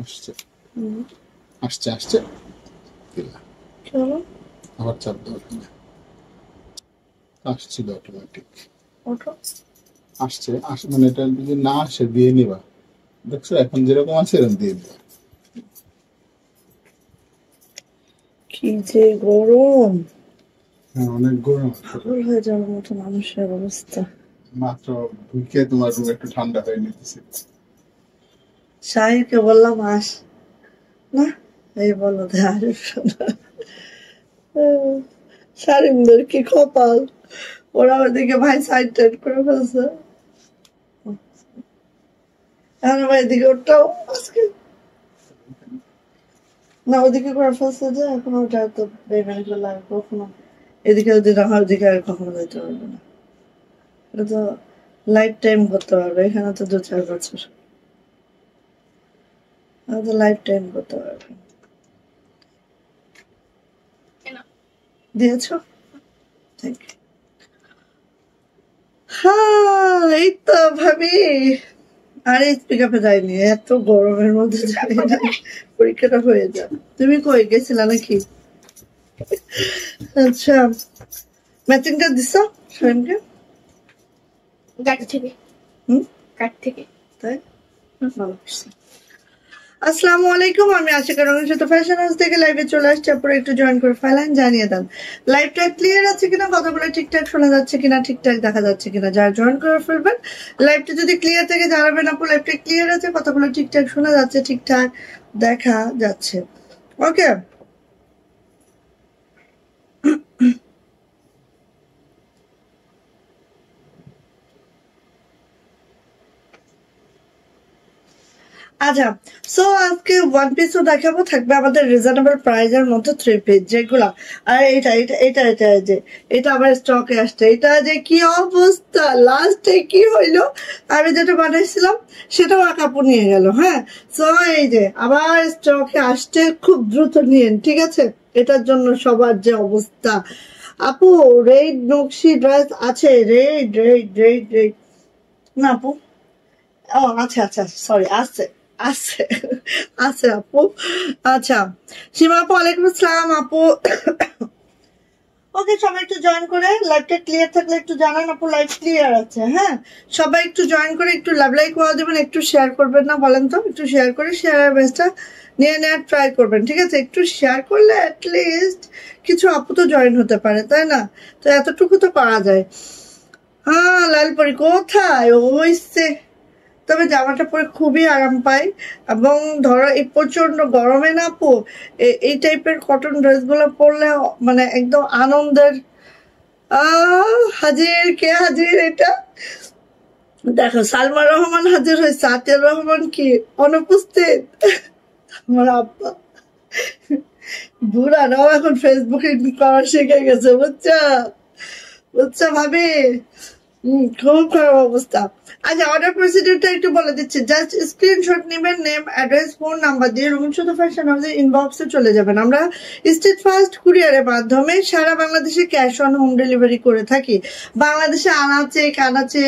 আসছে আসছে আসছে আবার চাপ দাও এখানে। আসছিল অটোমেটিক আসছে মানে এটা যদি না আসে দিয়ে নিবা। দেখছো এখন যেরকম আছে এরকম দিয়ে দিবা। কি যে গরম, হ্যাঁ অনেক গরম। পাগল হয়ে যাওয়ার মতো মানুষের অবস্থা। মাত্র ঢুকে তোমার রুম একটু ঠান্ডা হয়ে নিতেছে। শাহিরকে বললাম আস, না এই বলো শারিমদের কি কপাল, ওরা ওদিকে ভাই সাইড টাইড করে ফেলছে, এখন ভাই এদিকে ওটাও আজকে না ওদিকে করে ফেলছে যে এখন ওটা তো বেমানি করলে আর কখনো এদিকে যদি না হয় ওদিকে আর কখনো যেতে পারবে না। এটা তো লাইফ টাইম করতে পারবে, এখানে তো 2-4 বছর, তো লাইফ টাইম করতে পারবে। দিয়েছো? Thank you. হ্যাঁ এই তো ভাবি, আরে পিক আপে যাইনি, এত গরমের মধ্যে যাই না, পরীক্ষাটা হয়ে যাক। তুমি কই গেছিলা নাকি? আচ্ছা, ম্যাচিংটা দিছো শামিমকে? গাড়ি থেকে। গাড়ি থেকে। তাই ভালো করছি। আসসালামু আলাইকুম, আমি আশিকা রঙের সাথে ফ্যাশন হাউস থেকে লাইভে চলে আসছি। আপনারা একটু জয়েন করে ফেলেন, জানিয়ে দেন লাইভটা ক্লিয়ার আছে কিনা, কথাগুলো ঠিকঠাক শোনা যাচ্ছে কিনা, ঠিকঠাক দেখা যাচ্ছে কিনা। যারা জয়েন করে ফেলবেন লাইভটা যদি ক্লিয়ার থাকে জানাবেন আপু লাইভটা ক্লিয়ার আছে, কথাগুলো ঠিকঠাক শোনা যাচ্ছে, ঠিকঠাক দেখা যাচ্ছে। ওকে, আচ্ছা সো আজকে ওয়ান পিসও দেখাবো, থাকবে আমাদের রিজনেবল প্রাইজের মধ্যে 3 পিস যেগুলা। আর এটা এটা এটা এটা যে এটা আবার স্টকে আসছে, এটা যে কি অবস্থা, লাস্টে কি হইলো, আমি যেটা বানাইছিলাম সেটাও কাপু নিয়ে গেল। হ্যাঁ সো এই যে আবার স্টকে আসছে, খুব দ্রুত নিয়েন, ঠিক আছে? এটার জন্য সবার যে অবস্থা। আপু রেড নকশি ড্রেস আছে? রেড রেড রেড রেড না আপু, ও আচ্ছা আচ্ছা সরি, আছে আছে আছে আপু। আচ্ছা সীমা আপু ওয়ালাইকুম আসসালাম আপু। ওকে সবাই একটু জয়েন করে, লাইভটা ক্লিয়ার থাকলে একটু জানান আপু লাইভ ক্লিয়ার আছে। হ্যাঁ সবাই একটু জয়েন করে একটু লাভ লাইক করে দেবেন, একটু শেয়ার করবেন না বলেন তো? একটু শেয়ার করে শেয়ার বেসটা নিয়ে নেওয়ার ট্রাই করবেন, ঠিক আছে? একটু শেয়ার করলে অ্যাটলিস্ট কিছু আপু তো জয়েন হতে পারে, তাই না? তো এতটুকু তো করা যায়। হ্যাঁ লালপরি কোথায় ওইসে, তবে জামাটা পরে খুবই আরাম পাই। এবং ধরো এই প্রচন্ড গরমে না আপু এই টাইপের কটন ড্রেস গুলো পরলে মানে একদম আনন্দের। হাজির কে হাজির? এটা দেখো সালমা রহমান হাজির হয়েছে, আতিয়ার রহমান কি অনুপস্থিত? আমার আব্বা বুড়ারাও এখন ফেসবুকে করা শিখে গেছে, বুঝছো বুঝছো ভাবি? খুব খারাপ অবস্থা। আচ্ছা অর্ডার প্রসিডিউরটা একটু বলে দিচ্ছি, জাস্ট স্ক্রিনশট নেবেন, নেম অ্যাড্রেস ফোন নাম্বার দিয়ে রুম শুধু ফ্যাশন হাউসের ইনবক্সে চলে যাবেন। আমরা স্টেট ফার্স্ট কুরিয়ারের মাধ্যমে সারা বাংলাদেশে ক্যাশ অন হোম ডেলিভারি করে থাকি। বাংলাদেশে আনাচে কানাচে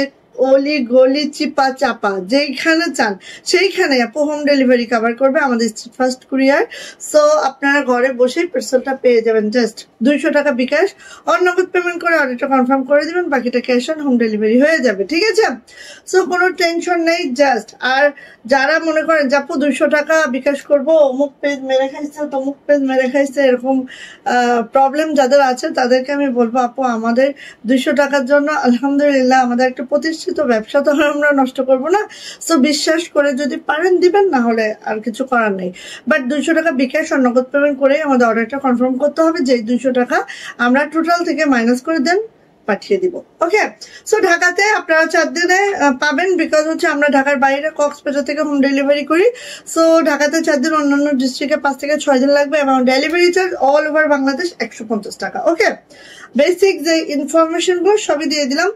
অলি গলি চিপা চাপা যেইখানে চান সেইখানে আপু হোম ডেলিভারি কভার করবে আমাদের স্ট্রিট ফার্স্ট কুরিয়ার। সো আপনারা ঘরে বসেই পার্সেলটা পেয়ে যাবেন। জাস্ট 200 টাকা বিকাশ অন নগদ পেমেন্ট করে অর্ডারটা কনফার্ম করে দিবেন, বাকিটা ক্যাশ অন হোম ডেলিভারি হয়ে যাবে, ঠিক আছে? সো কোনো টেনশন নেই জাস্ট। আর যারা মনে করেন যে আপু 200 টাকা বিকাশ করবো, অমুক পেজ মেরে খাইছে তমুক পেজ মেরে খাইছে, এরকম প্রবলেম যাদের আছে তাদেরকে আমি বলবো আপু আমাদের 200 টাকার জন্য আলহামদুলিল্লাহ আমাদের একটা প্রতিষ্ঠিত ব্যবসা, তো আমরা নষ্ট করবো না। সো বিশ্বাস করে যদি পারেন দিবেন, না হলে আর কিছু করার নেই। বাট 200 টাকা বিকাশ আর নগদ পেমেন্ট করে আমাদের অর্ডারটা কনফার্ম করতে হবে, যে 200 টাকা আমরা টোটাল থেকে মাইনাস করে দেন পাঠিয়ে দিব। ওকে সো ঢাকাতে আপনারা 4 দিনে পাবেন, বিকজ হচ্ছে আমরা ঢাকার বাইরে কক্সবাজার থেকে হোম ডেলিভারি করি। সো ঢাকাতে 4 দিন, অন্যান্য ডিস্ট্রিক্টে 5 থেকে 6 দিন লাগবে, এবং delivery charge all over Bangladesh 150 টাকা। ওকে বেসিক যে ইনফরমেশন গুলো সবই দিয়ে দিলাম।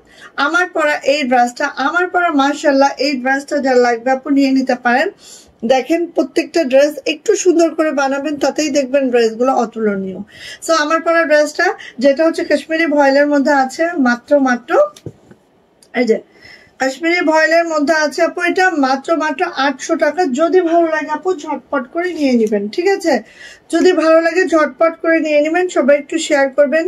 আমার পরা এই ড্রেসটা, আমার পরা মাশাআল্লাহ এই ড্রেসটা যার লাগবে আপনি নিয়ে নিতে পারেন। দেখেন প্রত্যেকটা ড্রেস একটু সুন্দর করে বানাবেন, তাতেই দেখবেন ড্রেসগুলো অতুলনীয়। সো আমার পরা ড্রেসটা যেটা হচ্ছে কাশ্মীরি ভয়েলের মধ্যে আছে, মাত্র এই যে কাশ্মীরি ভয়েলের মধ্যে আছে আপু, এটা মাত্র 800 টাকা। যদি ভালো লাগে আপু ঝটপট করে নিয়ে নেবেন, ঠিক আছে? যদি ভালো লাগে ঝটপট করে নিয়ে নেবেন। সবাই একটু শেয়ার করবেন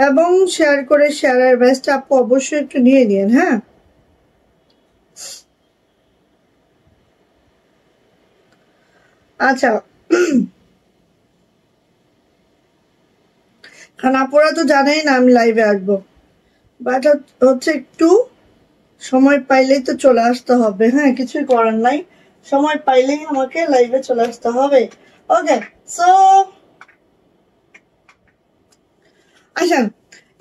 এবং শেয়ার করে শেয়ারের বেস্ট আপু অবশ্যই একটু নিয়ে নিন। হ্যাঁ, আচ্ছা, কারণ আপুরা তো জানেই না আমি লাইভে আসবো, বাট হচ্ছে একটু সময় পাইলেই তো চলে আসতে হবে। হ্যাঁ, কিছুই করার নাই, সময় পাইলেই আমাকে লাইভে চলে আসতে হবে। ওকে, সো আচ্ছা,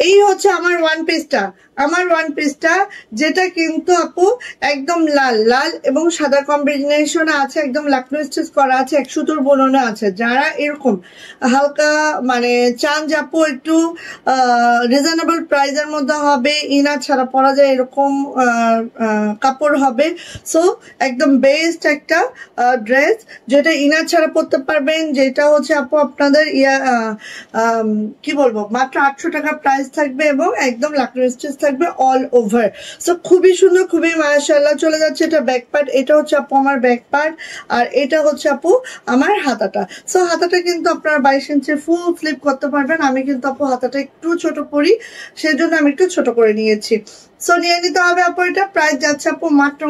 এই হচ্ছে আমার ওয়ান পিসটা। আমার ওয়ান পিসটা যেটা কিন্তু আপু একদম লাল লাল এবং সাদা কম্বিনেশন আছে, একদম লাকনো স্টিচ করা আছে, 1 সুতোর বোনানো আছে। যারা এরকম হালকা মানে চান যে আপু একটু রিজনেবল প্রাইসের মধ্যে হবে, ইনার ছাড়া পরা যায় এরকম কাপড় হবে, সো একদম বেস্ট একটা ড্রেস, যেটা ইনার ছাড়া পরতে পারবেন, যেটা হচ্ছে আপু আপনাদের কি বলবো মাত্র 800 টাকা প্রাইস থাকবে এবং একদম লাকনো স্টিচ থাকবে অল ওভার। সো খুবই সুন্দর, খুবই মাশাআল্লাহ। চলে যাচ্ছে এটা ব্যাক পার্ট, এটা হচ্ছে আপু আমার ব্যাক পার্ট, আর এটা হচ্ছে আপু আমার হাতাটা। সো হাতাটা কিন্তু আপনারা 22 ইঞ্চি ফুল ফ্লিপ করতে পারবেন। আমি কিন্তু আপু হাতাটা একটু ছোট করি, সেজন্য আমি একটু ছোট করে নিয়েছি। সো নিয়ে নিতে হবে আপু। এটা প্রাইস যাচ্ছে আপু মাত্র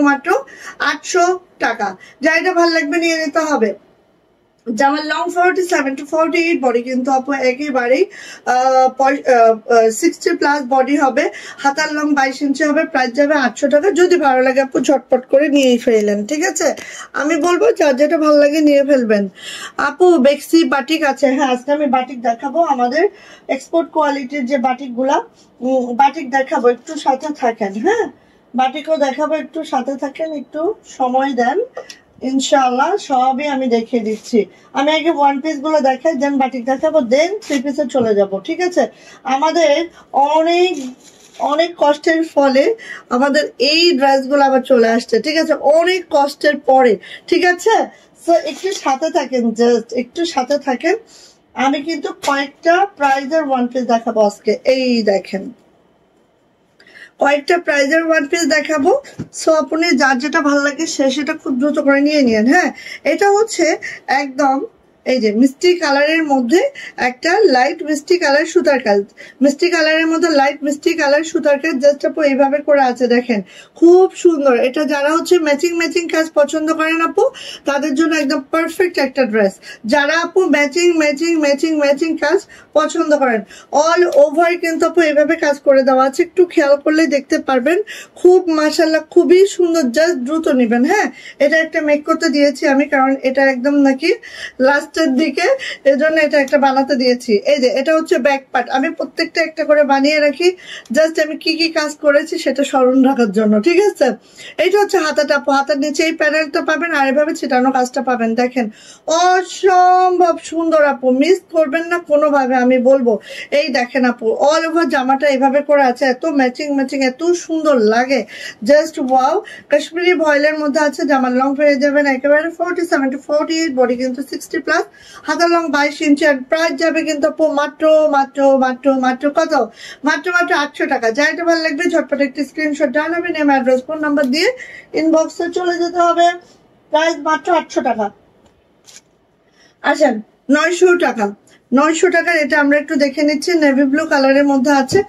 800 টাকা। যা এটা ভালো লাগবে নিয়ে নিতে হবে। জামার লং 47 to 48, বডি কিন্তু আপু একেবারেই 60+ বডি হবে। হাতার লং 22 ইঞ্চি হবে। প্রাইস যাবে 800 টাকা। যদি ভালো লাগে আপু ঝটপট করে নিয়েই ফেলেন, ঠিক আছে? আমি বলবো যার যেটা ভালো লাগে নিয়ে ফেলবেন। আপু বেক্সি বাটিক আছে। হ্যাঁ, আজকে আমি বাটিক দেখাবো, আমাদের এক্সপোর্ট কোয়ালিটির যে বাটিকগুলা, বাটিক দেখাবো, একটু সাথে থাকেন। হ্যাঁ, বাটিকও দেখাবো, একটু সাথে থাকেন, একটু সময় দেন, ইনশাআল্লাহ সবই আমি দেখিয়ে দিচ্ছি। আমি আগে ওয়ান পিস গুলো দেখাই, দেন বাটিক দেখাবো, দেন 3 পিসে চলে যাব, ঠিক আছে? আমাদের অনেক অনেক কষ্টের ফলে আমাদের এই ড্রেসগুলো আবার চলে আসছে, ঠিক আছে? অনেক কষ্টের পরে, ঠিক আছে? সো একটু সাথে থাকেন, জাস্ট একটু সাথে থাকেন। আমি কিন্তু কয়েকটা প্রাইজের ওয়ান পিস দেখাবো আজকে। এই দেখেন, কয়েকটা প্রাইজের ওয়ান পিস দেখাবো। সো আপনি যার যেটা ভালো লাগে সেটা খুব দ্রুত করে নিয়ে নিন। হ্যাঁ, এটা হচ্ছে একদম এই যে মিষ্টি কালারের মধ্যে একটা লাইট মিষ্টি কালার সুতার কাজ, মিষ্টি কালারের মধ্যে লাইট মিষ্টি কালার সুতার কাজ, জাস্ট আপু এইভাবে করে আছে, দেখেন খুব সুন্দর। এটা যারা হচ্ছে ম্যাচিং ম্যাচিং কাজ পছন্দ করেন আপু, তাদের জন্য একদম পারফেক্ট একটা ড্রেস। যারা আপু ম্যাচিং ম্যাচিং ম্যাচিং ম্যাচিং কাজ পছন্দ করেন, অল ওভার কিন্তু আপু এইভাবে কাজ করে দেওয়া আছে, একটু খেয়াল করলে দেখতে পারবেন। খুব মাশাআল্লাহ, খুবই সুন্দর, জাস্ট দ্রুত নেবেন। হ্যাঁ, এটা একটা মেক করতে দিয়েছি আমি, কারণ এটা একদম নাকি লাস্টের দিকে, এজন্য এটা একটা বানাতে দিয়েছি। এই যে এটা হচ্ছে ব্যাক পার্ট, আমি প্রত্যেকটা একটা করে বানিয়ে রাখি, জাস্ট আমি কি কি কাজ করেছি সেটা স্মরণ রাখার জন্য, ঠিক আছে? এইটা হচ্ছে হাতাটা আপু, হাতার নিচে এই প্যানেলটা পাবেন আর এভাবে ছিটানো কাজটা পাবেন। দেখেন অসম্ভব সুন্দর আপু, মিস করবেন না কোনোভাবে, আমি বলবো। এই দেখেন আপু, অল ওভার জামাটা এভাবে করে আছে, এত ম্যাচিং ম্যাচিং, এত সুন্দর লাগে, জাস্ট ওয়াও। কাশ্মীরি ভয়েলের মধ্যে আছে। জামার লং পেয়ে যাবেন একেবারে 47 to 48, বডি কিন্তু 60+, হাতার লং 22 ইঞ্চি, আর প্রাইস যাবে কিন্তু আপু মাত্র মাত্র মাত্র মাত্র কত, মাত্র মাত্র 800 টাকা। যা এটা ভালো লাগবে ঝটপট একটি স্ক্রিনশট জানাবে, নেম অ্যাড্রেস ফোন নাম্বার দিয়ে ইনবক্সে চলে যেতে হবে। প্রাইস মাত্র 800 টাকা। আচ্ছা, 900 টাকা, 900 টাকার এটা আমরা একটু দেখে নিচ্ছি। নেভি ব্লু কালারের মধ্যে আছে,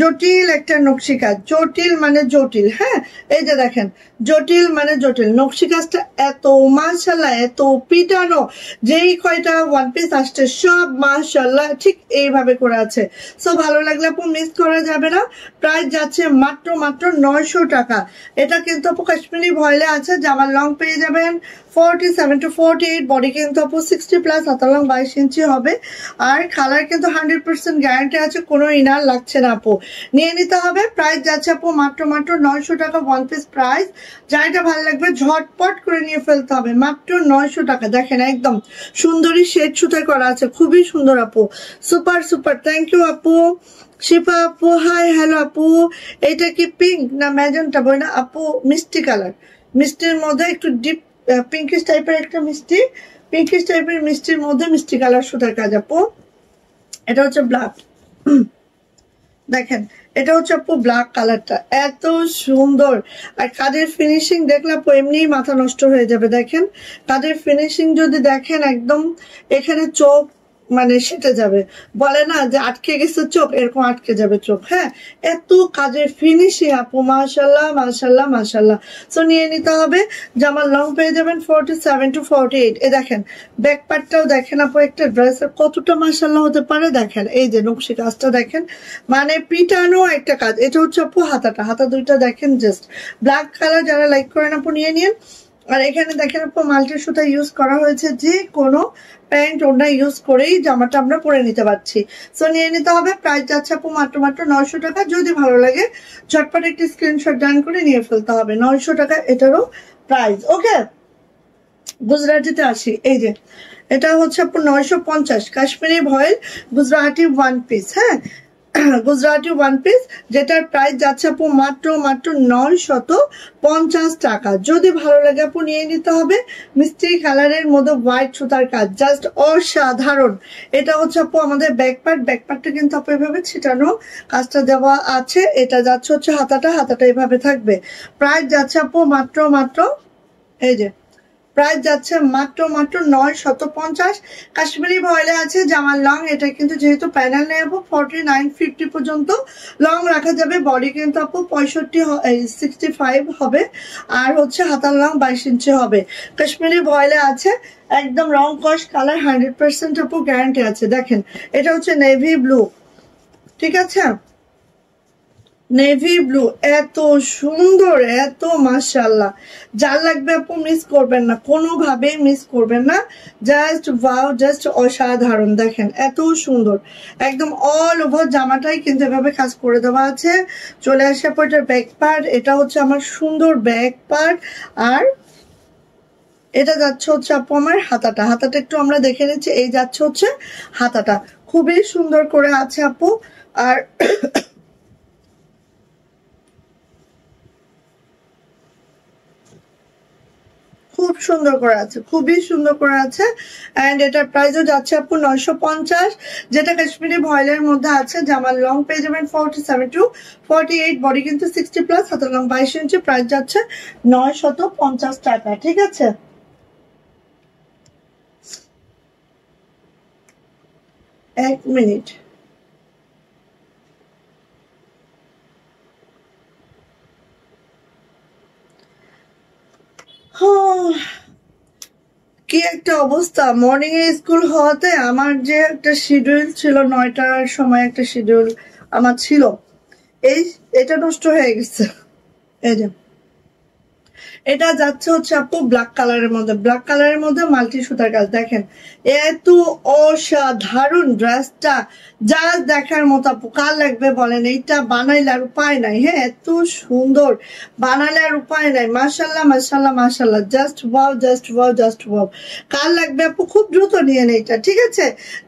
জটিল একটা নকশি কাজ, জটিল মানে জটিল। হ্যাঁ, এই যে দেখেন, জটিল মানে জটিল, নকশি কাজটা এত মাশাআল্লাহ, এত পিটানো, যেই কয়টা ওয়ান পিস আসছে সব মাশাআল্লাহ ঠিক এইভাবে করে আছে। সো ভালো লাগলে আপু মিস করা যাবে না। প্রাইস যাচ্ছে মাত্র মাত্র 900 টাকা। এটা কিন্তু আপু কাশ্মীরি ভয়েলে আছে। জামার লং পেয়ে যাবেন 47 to 48, বডি কিন্তু আপু 60+, হাতার লং 22 ইঞ্চি হবে, আর কালার কিন্তু 100% গ্যারান্টি আছে, কোনো ইনার লাগছে না আপু, নিয়ে নিতে হবে। প্রাইস যাচ্ছে আপু মাত্র মাত্র 900 টাকা ওয়ান পিস প্রাইস। যার এটা ভালো লাগবে ঝটপট করে নিয়ে ফেলতে হবে, মাত্র 900 টাকা। দেখেন একদম সুন্দরী শেড সুতায় করা আছে, খুবই সুন্দর আপু, সুপার সুপার। থ্যাংক ইউ আপু। শিপা আপু হাই, হ্যালো আপু। এটা কি পিঙ্ক না ম্যাজেন্টা বই না আপু? মিষ্টি কালার, মিষ্টির মধ্যে একটু ডিপ পিঙ্কিশ টাইপের একটা মিষ্টি, পিঙ্কিশ টাইপের মিষ্টির মধ্যে মিষ্টি কালার সুতার কাজ আপু। এটা হচ্ছে ব্ল্যাক, দেখেন এটা হচ্ছে আপু ব্ল্যাক কালারটা, এত সুন্দর। আর কাজের ফিনিশিং দেখলে আপু এমনিই মাথা নষ্ট হয়ে যাবে। দেখেন কাজের ফিনিশিং যদি দেখেন, একদম এখানে চোখ মানে সেটে যাবে, বলে না যে আটকে গেছে চোখ, এরকম আটকে যাবে চোখ। হ্যাঁ, এত কাজের ফিনিশিং আপু, মাশাল্লাহ মাশাল্লাহ মাশাল্লাহ। সো নিয়ে নিতে হবে। জামার লং পেয়ে যাবেন 47 to 48। এ দেখেন ব্যাক পার্টটাও দেখেন আপু, একটা ড্রেসের কতটা মাশাল্লাহ হতে পারে। দেখেন এই যে নকশি কাজটা দেখেন, মানে পিটানো একটা কাজ। এটা হচ্ছে আপু হাতাটা, হাতা দুইটা দেখেন জাস্ট ব্ল্যাক কালার। যারা লাইক করেন আপু নিয়ে নিন। আর এখানে দেখেন আপু মাল্টি সুতা ইউজ করা হয়েছে, যে কোনো প্যান্ট ওড়না ইউজ করেই জামাটা আমরা পরে নিতে পারছি। সো নিয়ে নিতে হবে। প্রাইস যাচ্ছে আপু মাত্র 900 টাকা। যদি ভালো লাগে ঝটপট একটি স্ক্রিনশট ডান করে নিয়ে ফেলতে হবে। 900 টাকা এটারও প্রাইস। ওকে, গুজরাটিতে আসি। এই যে এটা হচ্ছে আপু 950 কাশ্মীরি ভয়েল গুজরাটি ওয়ান পিস। হ্যাঁ, গুজরাটি ওয়ান পিস, যেটার প্রাইস যাচ্ছে আপু মাত্র 950 টাকা। যদি ভালো লাগে আপু নিয়ে নিতে হবে। মিষ্টি কালারের মধ্যে হোয়াইট সুতার কাজ, জাস্ট অসাধারণ। এটা হচ্ছে আপু আমাদের ব্যাক পার্ট, ব্যাক পার্টটা কিন্তু আপু এভাবে ছিটানো কাজটা দেওয়া আছে। এটা যাচ্ছে হচ্ছে হাতাটা, হাতাটা এভাবে থাকবে। প্রাইস যাচ্ছে আপু মাত্র এই যে প্রাইস যাচ্ছে মাত্র 950। কাশ্মীরি ভয়েলে আছে জামার লং। এটা কিন্তু যেহেতু প্যানেল নেই আপু 49-50 পর্যন্ত লং রাখা যাবে। বডি কিন্তু আপু 65 হবে। আর হচ্ছে হাতার লং 22 ইঞ্চি হবে। কাশ্মীরি ভয়েলে আছে, একদম রং কস কালার 100% আপু গ্যারান্টি আছে। দেখেন এটা হচ্ছে নেভি ব্লু, ঠিক আছে, নেভি ব্লু, এত সুন্দর, এত মাশাআল্লাহ। যার লাগবে আপু মিস করবেন না, কোনোভাবেই মিস করবেন না। জাস্ট ওয়াও, জাস্ট অসাধারণ। দেখেন এত সুন্দর, একদম অল ওভার জামাটাই কিন্তু এভাবে কাজ করে দেওয়া আছে। চলে আসে আপু এটার ব্যাক পার্ট। এটা হচ্ছে আমার সুন্দর ব্যাক পার্ট। আর এটা যাচ্ছে হচ্ছে আপু আমার হাতাটা, হাতাটা একটু আমরা দেখে নিচ্ছি। এই যাচ্ছে হচ্ছে হাতাটা, খুবই সুন্দর করে আছে আপু। আর খুব সুন্দর করে আছে, খুবই সুন্দর করে আছে। এন্ড এটার প্রাইসও যাচ্ছে আপু 950, যেটা কাশ্মীরি ভয়েলের মধ্যে আছে। জামার লং পেয়ে যাবেন 47 to 48, বডি কিন্তু 60+, হাতের লং 22 ইঞ্চি। প্রাইস যাচ্ছে 950 টাকা, ঠিক আছে। এক মিনিট, কি একটা অবস্থা। মর্নিং এ স্কুল হওয়াতে আমার যে একটা শিডিউল ছিল, 9টার সময় একটা শিডিউল আমার ছিল, এটা নষ্ট হয়ে গেছে। এই যে এটা যাচ্ছে হচ্ছে আপু ব্ল্যাক কালারের মধ্যে, ব্ল্যাক কালারের মধ্যে মাল্টি সুতার কাজ। দেখেন এত অসাধারণ ড্রেসটা, জাস্ট দেখার মতো আপু। কার লাগবে বলেন, এইটা বানাইলে আর উপায় নাই। হ্যাঁ, এত সুন্দর, বানালে আর উপায় নাই। মাশাল্লাহ মাশাল্লাহ মাশাল্লাহ, just wow, just wow, just wow. কার লাগবে আপু খুব দ্রুত নিয়ে নেই এটা, ঠিক আছে।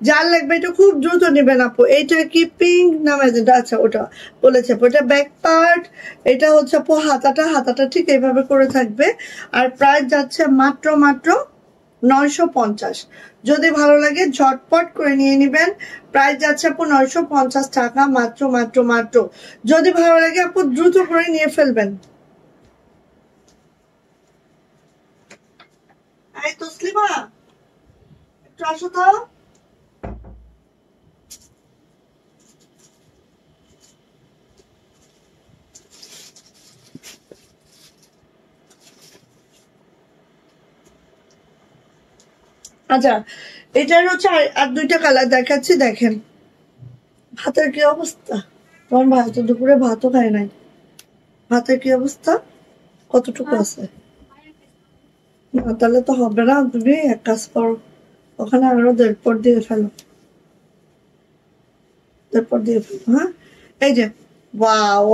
যার লাগবে এটা খুব দ্রুত নেবেন আপু। এইটা কি পিঙ্ক নামে যেটা, আচ্ছা ওটা বলেছে আপু। এটা ব্যাক পার্ট, এটা হচ্ছে আপু হাতাটা, হাতাটা ঠিক এইভাবে করে থাকবে। আর প্রাইস যাচ্ছে মাত্র 950। যদি ভালো লাগে ঝটপট করে নিয়ে নিবেন। প্রাইস যাচ্ছে আপু 950 টাকা, মাত্র মাত্র মাত্র। যদি ভালো লাগে আপু দ্রুত করে নিয়ে ফেলবেন। এই তসলিমা একটু আসো তো। আচ্ছা, এটার হচ্ছে আর দুইটা কালার দেখাচ্ছি। দেখেন ভাতের কি অবস্থা, তোমার ভাই তো দুপুরে ভাতও খায় নাই। ভাতের কি অবস্থা, কতটুকু আছে? না তাহলে তো হবে না, তুমি এক কাজ করো, ওখানে আরো 1.5 পট দিয়ে ফেলো, 1.5 পট দিয়ে ফেলো। হ্যাঁ, এই যে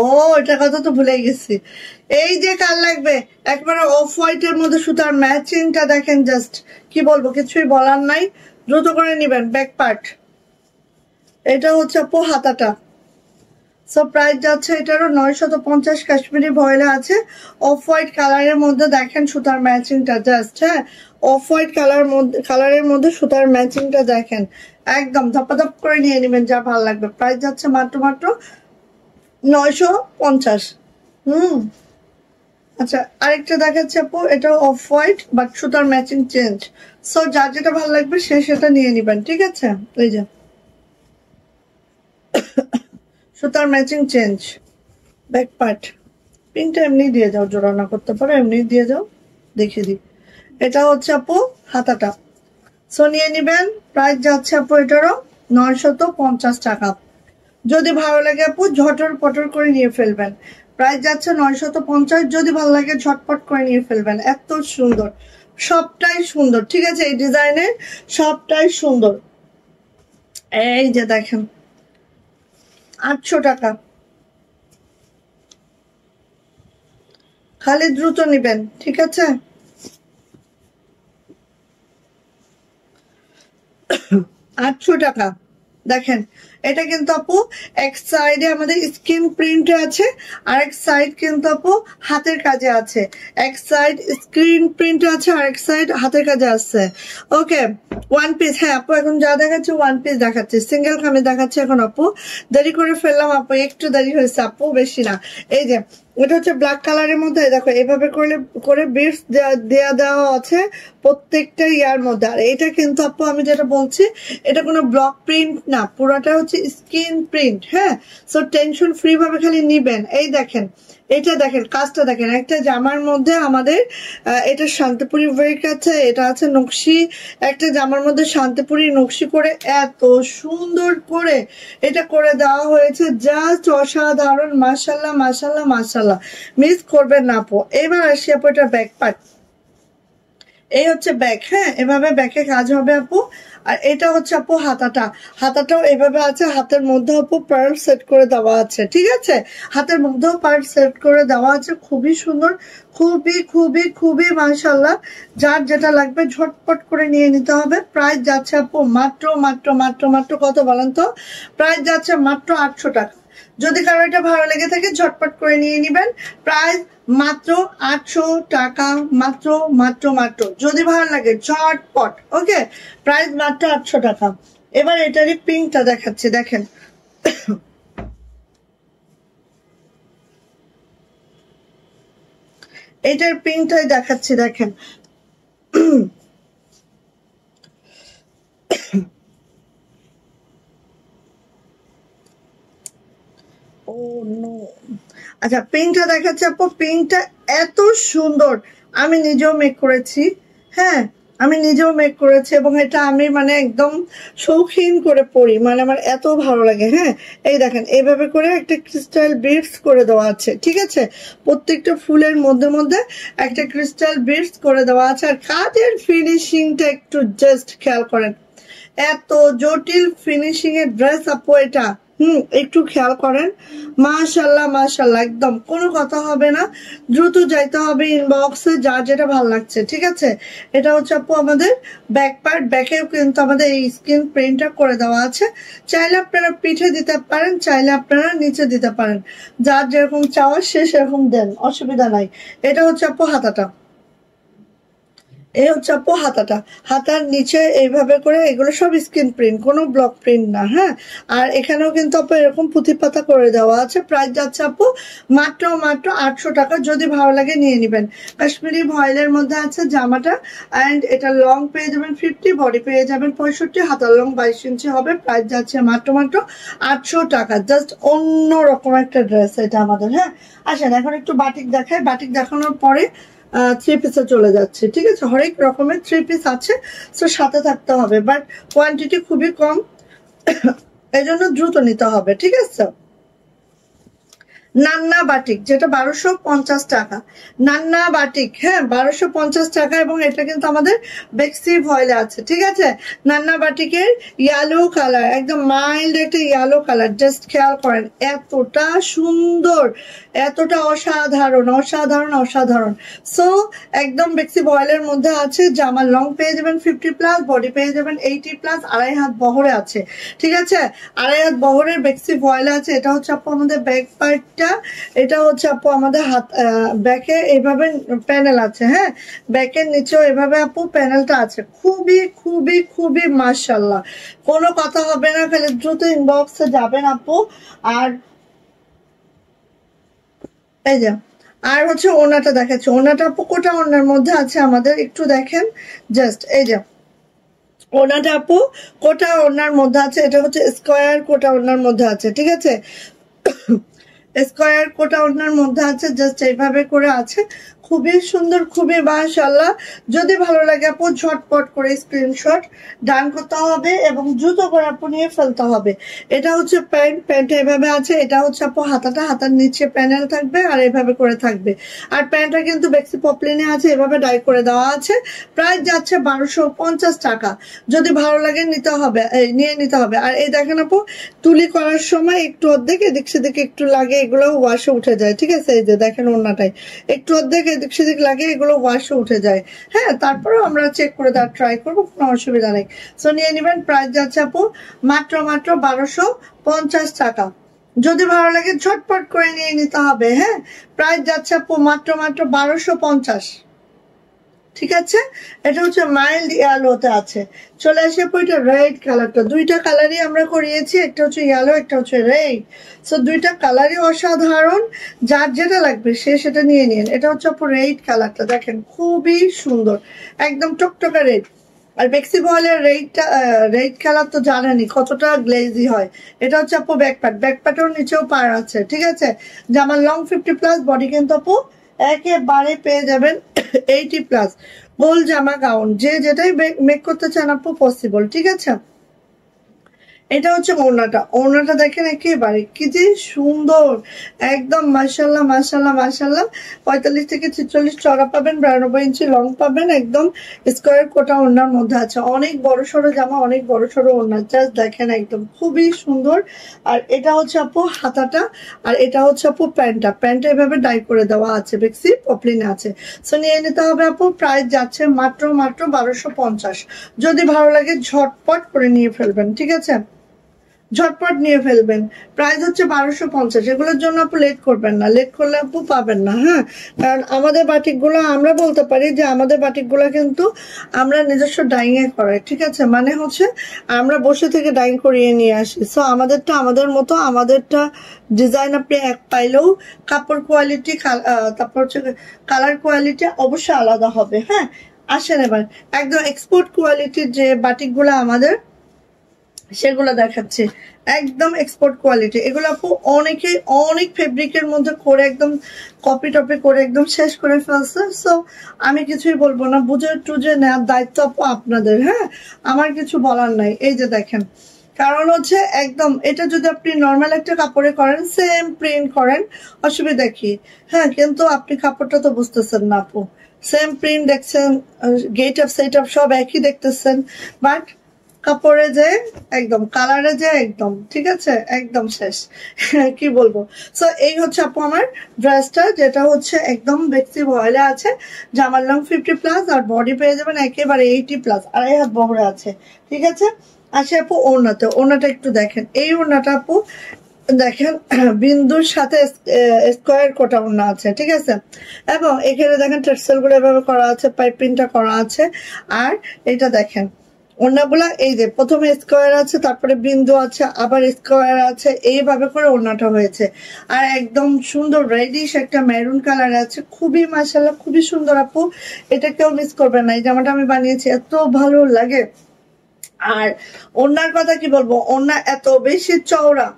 ও এটা কথা তো ভুলে গেছি। এই যে কার লাগবে একবারে অফ হোয়াইটের মধ্যে সুতার ম্যাচিংটা দেখেন, জাস্ট কি বলবো, কিছুই বলার নাই। দ্রুত করে নিবেন। ব্যাক পার্ট, এটা হচ্ছে আপু হাতাটা। সো প্রাইস যাচ্ছে এটারও 950। কাশ্মীরি ভয়েলে আছে, অফ হোয়াইট কালারের মধ্যে দেখেন সুতার ম্যাচিংটা, জাস্ট হ্যাঁ, অফ হোয়াইট কালারের মধ্যে সুতার ম্যাচিংটা দেখেন, একদম ধাপাধাপ করে নিয়ে নেবেন যা ভালো লাগবে। প্রাইস যাচ্ছে মাত্র 950। আচ্ছা, আরেকটা দেখাচ্ছি আপু, এটা অফ হোয়াইট বাট সুতার ম্যাচিং চেঞ্জ। সো যার যেটা ভালো লাগবে সে সেটা নিয়ে নিবেন, ঠিক আছে? এই যে সুতার ম্যাচিং চেঞ্জ, ব্যাক পার্ট। পিনটা এমনি দিয়ে যাও, জোড়া না করতে পারো এমনি দিয়ে যাও, দেখিয়ে দিই। এটা হচ্ছে আপু হাতাটা। সো নিয়ে নিবেন, প্রাইস যাচ্ছে আপু এটারও 950 টাকা। যদি ভালো লাগে আপু ঝটর পটর করে নিয়ে ফেলবেন, প্রাইস যাচ্ছে 950। যদি ভালো লাগে ঝটপট করে নিয়ে ফেলবেন, এত সুন্দর, সবটাই সুন্দর, ঠিক আছে? এই ডিজাইনের সবটাই সুন্দর। এই যে দেখেন 800 টাকা, খালি দ্রুত নিবেন, ঠিক আছে? 800 টাকা। দেখেন এটা কিন্তু আপু এক সাইডে আমাদের স্ক্রিন প্রিন্ট আছে, আর এক সাইড কিন্তু আপু হাতের কাজে আছে। এক সাইড স্ক্রিন প্রিন্ট আছে, আর এক সাইড হাতের কাজে আছে। ওকে, ওয়ান পিস। হ্যাঁ আপু, এখন যা দেখাচ্ছে ওয়ান পিস দেখাচ্ছে, সিঙ্গেল কামিজ দেখাচ্ছে এখন আপু। দেরি করে ফেললাম আপু, একটু দেরি হয়েছে আপু, বেশি না। এই যে এটা হচ্ছে ব্ল্যাক কালারের মধ্যে, দেখো এভাবে করে বিটস দেওয়া আছে প্রত্যেকটা ইয়ার মধ্যে। আর এটা কিন্তু আপু আমি যেটা বলছি, এটা কোনো ব্লক প্রিন্ট না, পুরোটা হচ্ছে স্ক্রিন প্রিন্ট। হ্যাঁ, সো টেনশন ফ্রি ভাবে খালি নিবেন। এই দেখেন, এটা দেখেন, কাজটা দেখেন, একটা জামার মধ্যে আমাদের এটা শান্তিপুরি ওয়ার্ক আছে, এটা আছে নকশি, একটা জামার মধ্যে শান্তিপুরি নকশি করে এত সুন্দর করে এটা করে দেওয়া হয়েছে, জাস্ট অসাধারণ। মাশাল্লাহ মাশাল্লাহ মাশাল্লাহ, মিস করবেন না আপু। এবার আসি আপু এটা ব্যাক পার্ট। এই হচ্ছে ব্যাক। হ্যাঁ, এভাবে ব্যাকে কাজ হবে আপু। আর এটা হচ্ছে আপু হাতাটা, হাতাটাও এভাবে আছে, হাতের মধ্যে আপু পার্ল সেট করে দেওয়া আছে, ঠিক আছে? হাতের মধ্যেও পার্ল সেট করে দেওয়া আছে, খুবই সুন্দর, খুবই খুবই খুবই মাশাআল্লাহ। যার যেটা লাগবে ঝটপট করে নিয়ে নিতে হবে। প্রাইস যাচ্ছে আপু মাত্র মাত্র মাত্র মাত্র কত বলেন তো? প্রাইস যাচ্ছে মাত্র 800 টাকা। যদি কারো এটা ভালো লেগে থাকে ঝটপট করে নিয়ে নিবেন, প্রাইস মাত্র 800 টাকা, মাত্র মাত্র মাত্র। যদি ভালো লাগে ঝটপট। ওকে, প্রাইস মাত্র 800 টাকা। এবার এটারই পিঙ্কটা দেখাচ্ছি, দেখেন এটার পিঙ্কটাই দেখাচ্ছি, দেখেন ও নো। আচ্ছা, পিঙ্কটা দেখাচ্ছে আপু, পিঙ্কটা এত সুন্দর, আমি নিজেও মেক করেছি। হ্যাঁ, আমি নিজেও মেক করেছি, এবং এটা আমি মানে একদম শৌখিন করে পরি, মানে আমার এত ভালো লাগে। হ্যাঁ, এই দেখেন এইভাবে করে একটা ক্রিস্টাল বিটস করে দেওয়া আছে, ঠিক আছে? প্রত্যেকটা ফুলের মধ্যে মধ্যে একটা ক্রিস্টাল বিটস করে দেওয়া আছে। আর কাজের ফিনিশিংটা একটু জাস্ট খেয়াল করেন, এত জটিল ফিনিশিং এর ড্রেস আপু এটা। একটু খেয়াল করেন, মাশাল্লাহ মাশাল্লাহ, একদম কোনো কথা হবে না, দ্রুত যাইতে হবে ইনবক্সে, যার যেটা ভালো লাগছে, ঠিক আছে? এটা হচ্ছে আপু আমাদের ব্যাক পার্ট। ব্যাকেও কিন্তু আমাদের এই স্ক্রিন প্রিন্টটা করে দেওয়া আছে। চাইলে আপনারা পিঠে দিতে পারেন, চাইলে আপনারা নিচে দিতে পারেন, যার যেরকম চাওয়া সে সেরকম দেন, অসুবিধা নাই। এটা হচ্ছে আপু হাতাটা, এই হচ্ছে আপু হাতাটা। হাতার নিচে এইভাবে করে, এগুলো সব স্ক্রিন প্রিন্ট, কোনো ব্লক প্রিন্ট না। হ্যাঁ, আর এখানেও কিন্তু আপু এরকম পুঁথি পাতা করে দেওয়া আছে। প্রাইস যাচ্ছে আপু মাত্র মাত্র 800 টাকা। যদি ভালো লাগে নিয়ে নেবেন। কাশ্মীরি ভয়েলের মধ্যে আছে জামাটা, অ্যান্ড এটা লং পেয়ে যাবেন 50, বডি পেয়ে যাবেন 65, হাতার লং 22 ইঞ্চি হবে। প্রাইস যাচ্ছে মাত্র মাত্র 800 টাকা। জাস্ট অন্য রকম একটা ড্রেস এটা আমাদের। হ্যাঁ, আসেন এখন একটু বাটিক দেখায়। বাটিক দেখানোর পরে থ্রি পিসে চলে যাচ্ছে, ঠিক আছে? হরেক রকমের থ্রি পিস আছে, তো সাথে থাকতে হবে, বাট কোয়ান্টিটি খুবই কম, এই জন্য দ্রুত নিতে হবে, ঠিক আছে? নান্না বাটিক, যেটা 1250 টাকা। নান্না বাটিক, হ্যাঁ 1250 টাকা, এবং এটা কিন্তু আমাদের বেক্সি ভয়েলে আছে, ঠিক আছে? নান্না বাটিকের ইয়েলো কালার, একদম মাইল্ড একটা ইয়েলো কালার, জাস্ট খেয়াল করেন, এতটা সুন্দর, এতটা অসাধারণ অসাধারণ অসাধারণ। সো একদম বেক্সি ভয়েলের মধ্যে আছে। জামার লং পেয়ে যাবেন 50+, বডি পেয়ে যাবেন 80+, 2.5 হাত বহরে আছে, ঠিক আছে? 2.5 হাত বহরের বেক্সি ভয়েলে আছে। এটা হচ্ছে আপু আমাদের ব্যাক পার্ট, এটা হচ্ছে আপু আমাদের হাত, ব্যাকে এইভাবে প্যানেল আছে। হ্যাঁ, ব্যাকের নিচেও এভাবে আপু প্যানেলটা আছে, খুবই খুবই খুবই মাশাআল্লাহ, কোনো কথা হবে না, খালি দ্রুত ইনবক্সে যাবেন আপু। আর এই যে আর হচ্ছে ওনাটা দেখাচ্ছে, ওনাটা আপু কোটা ওনার মধ্যে আছে আমাদের, একটু দেখেন জাস্ট। এই যে ওনাটা আপু কোটা ওনার মধ্যে আছে, এটা হচ্ছে স্কোয়ার কোটা ওনার মধ্যে আছে, ঠিক আছে। স্কোয়ার কোটা ওনার মধ্যে আছে, জাস্ট এইভাবে করে আছে, খুবই সুন্দর, খুবই মাশাআল্লাহ। যদি ভালো লাগে আপু ঝটপট করে স্ক্রিনশট ডান করতে হবে এবং দ্রুত করে আপু নিয়ে ফেলতে হবে। এটা হচ্ছে প্যান্ট, প্যান্ট এভাবে আছে। এটা হচ্ছে আপু হাতাটা, হাতার নিচে প্যানেল থাকবে আর এভাবে করে থাকবে। আর প্যান্টটা কিন্তু বেক্সি পপলিনে আছে, এভাবে ডাই করে দেওয়া আছে। প্রাইস যাচ্ছে 1250 টাকা। যদি ভালো লাগে নিতে হবে, নিয়ে নিতে হবে। আর এই দেখেন আপু তুলি করার সময় একটু অর্ধেক এদিক সেদিক একটু লাগে, এগুলো ওয়াশে উঠে যায়, ঠিক আছে। এই যে দেখেন ওন্নাটাই একটু অর্ধেক এদিক সেদিক লাগে, এগুলো ওয়াশে উঠে যায়। হ্যাঁ, তারপরেও আমরা চেক করে দেওয়ার ট্রাই করবো, কোনো অসুবিধা নেই। সো নিয়ে নিবেন। প্রাইস যাচ্ছে আপু মাত্র 1250 টাকা। যদি ভালো লাগে ঝটপট করে নিয়ে নিতে হবে। হ্যাঁ, প্রাইস যাচ্ছে আপু মাত্র 1250। ঠিক আছে, এটা হচ্ছে মাইল্ড ইয়েলোতে আছে। চলে আসে আপু এটা রেড কালারটা, দুইটা কালারই আমরা করিয়েছি, একটা হচ্ছে ইয়েলো, একটা হচ্ছে রেড। সো দুইটা কালারই অসাধারণ, যার যেটা লাগবে সে সেটা নিয়ে নিন। এটা হচ্ছে আপু রেড কালারটা, দেখেন খুবই সুন্দর, একদম টকটকা রেড। আর বেক্সি বয়েলের রেড কালার তো জানেনি কতটা গ্লেজি হয়। এটা হচ্ছে আপু ব্যাকপ্যাট, ব্যাকপ্যাটের নিচেও পার আছে, ঠিক আছে। জামার লং 50+, বডি কিন্তু আপু একেবারে পেয়ে যাবেন 80+। গোল জামা গাউন যে যেটাই মেক করতে চান আপু পসিবল, ঠিক আছে। এটা হচ্ছে ওড়নাটা, ওড়নাটা দেখেন একেবারে কি যে সুন্দর, একদম মাশাআল্লাহ মাশাআল্লাহ মাশাআল্লাহ। 45 থেকে 46 চড়া পাবেন, 92 ইঞ্চি লং পাবেন, একদম স্কোয়ার কোটা ওড়নার মধ্যে আছে। অনেক বড় সড়ো জামা, অনেক বড় সড়ো ওড়না, জাস্ট দেখেন একদম খুবই সুন্দর। আর এটা হচ্ছে আপু হাতাটা, আর এটা হচ্ছে আপু প্যান্টটা, প্যান্টটা এভাবে ডাই করে দেওয়া আছে, বেক্সি পপলিনে আছে। সো নিয়ে নিতে হবে আপু। প্রাইস যাচ্ছে মাত্র 1250। যদি ভালো লাগে ঝটপট করে নিয়ে ফেলবেন, ঠিক আছে, ঝটপট নিয়ে ফেলবেন। প্রাইস হচ্ছে 1250। এগুলোর জন্য আপু লেট করবেন না, লেট করলে আপু পাবেন না। হ্যাঁ, কারণ আমাদের বাটিকগুলো আমরা বলতে পারি যে আমাদের বাটিকগুলো কিন্তু আমরা নিজস্ব ডাইং এ করাই, ঠিক আছে। মানে হচ্ছে আমরা বসে থেকে ডাইং করিয়ে নিয়ে আসি। সো আমাদেরটা আমাদের মতো, আমাদেরটা ডিজাইন আপনি এক পাইলেও কাপড় কোয়ালিটি, তারপর হচ্ছে কালার কোয়ালিটি অবশ্যই আলাদা হবে। হ্যাঁ, আসেন এবার একদম এক্সপোর্ট কোয়ালিটির যে বাটিকগুলো আমাদের, সেগুলো দেখাচ্ছে একদম এক্সপোর্ট কোয়ালিটি। এগুলো আপু অনেকে অনেক ফেব্রিকের মধ্যে করে একদম কপি টপি করে একদম শেষ করে ফেলছে। সো আমি কিছুই বলবো না, বুঝে টুজে নেওয়ার দায়িত্ব আপু আপনাদের। হ্যাঁ, আমার কিছু বলার নাই। এই যে দেখেন, কারণ হচ্ছে একদম এটা যদি আপনি নর্মাল একটা কাপড়ে করেন, সেম প্রিন্ট করেন, অসুবিধা কি। হ্যাঁ, কিন্তু আপনি কাপড়টা তো বুঝতেছেন না আপু, সেম প্রিন্ট দেখছেন, গেট আপ সেট আপ সব একই দেখতেছেন, বাট কাপড়ে যে একদম কালারে যে একদম, ঠিক আছে, একদম শেষ। কি বলবো। সো এই হচ্ছে আপু আমার ড্রেসটা, যেটা হচ্ছে একদম বেক্সি ভয়েলে আছে। জামার লং 50+, আর বডি পেয়ে যাবেন একেবারে 80+, 2.5 হাত বহরে আছে, ঠিক আছে। আসে আপু ওড়নাতে, ওড়নাটা একটু দেখেন। এই ওড়নাটা আপু দেখেন বিন্দুর সাথে স্কোয়ার কোটা ওড়না আছে, ঠিক আছে। এবং এখানে দেখেন টেক্সটাইল গুলো এভাবে করা আছে, পাইপিংটা করা আছে। আর এটা দেখেন ওড়নাগুলা, এই যে প্রথমে স্কোয়ার আছে, তারপরে বিন্দু আছে, আবার স্কোয়ার আছে, এইভাবে করে ওড়নাটা হয়েছে। আর একদম সুন্দর রেডিশ একটা মেরুন কালার আছে, খুবই মাশাআল্লাহ খুবই সুন্দর আপু। এটা কেউ মিস করবে না, এই জামাটা আমি বানিয়েছি, এত ভালো লাগে। আর ওড়নার কথা কি বলবো, ওড়না এত বেশি চওড়া,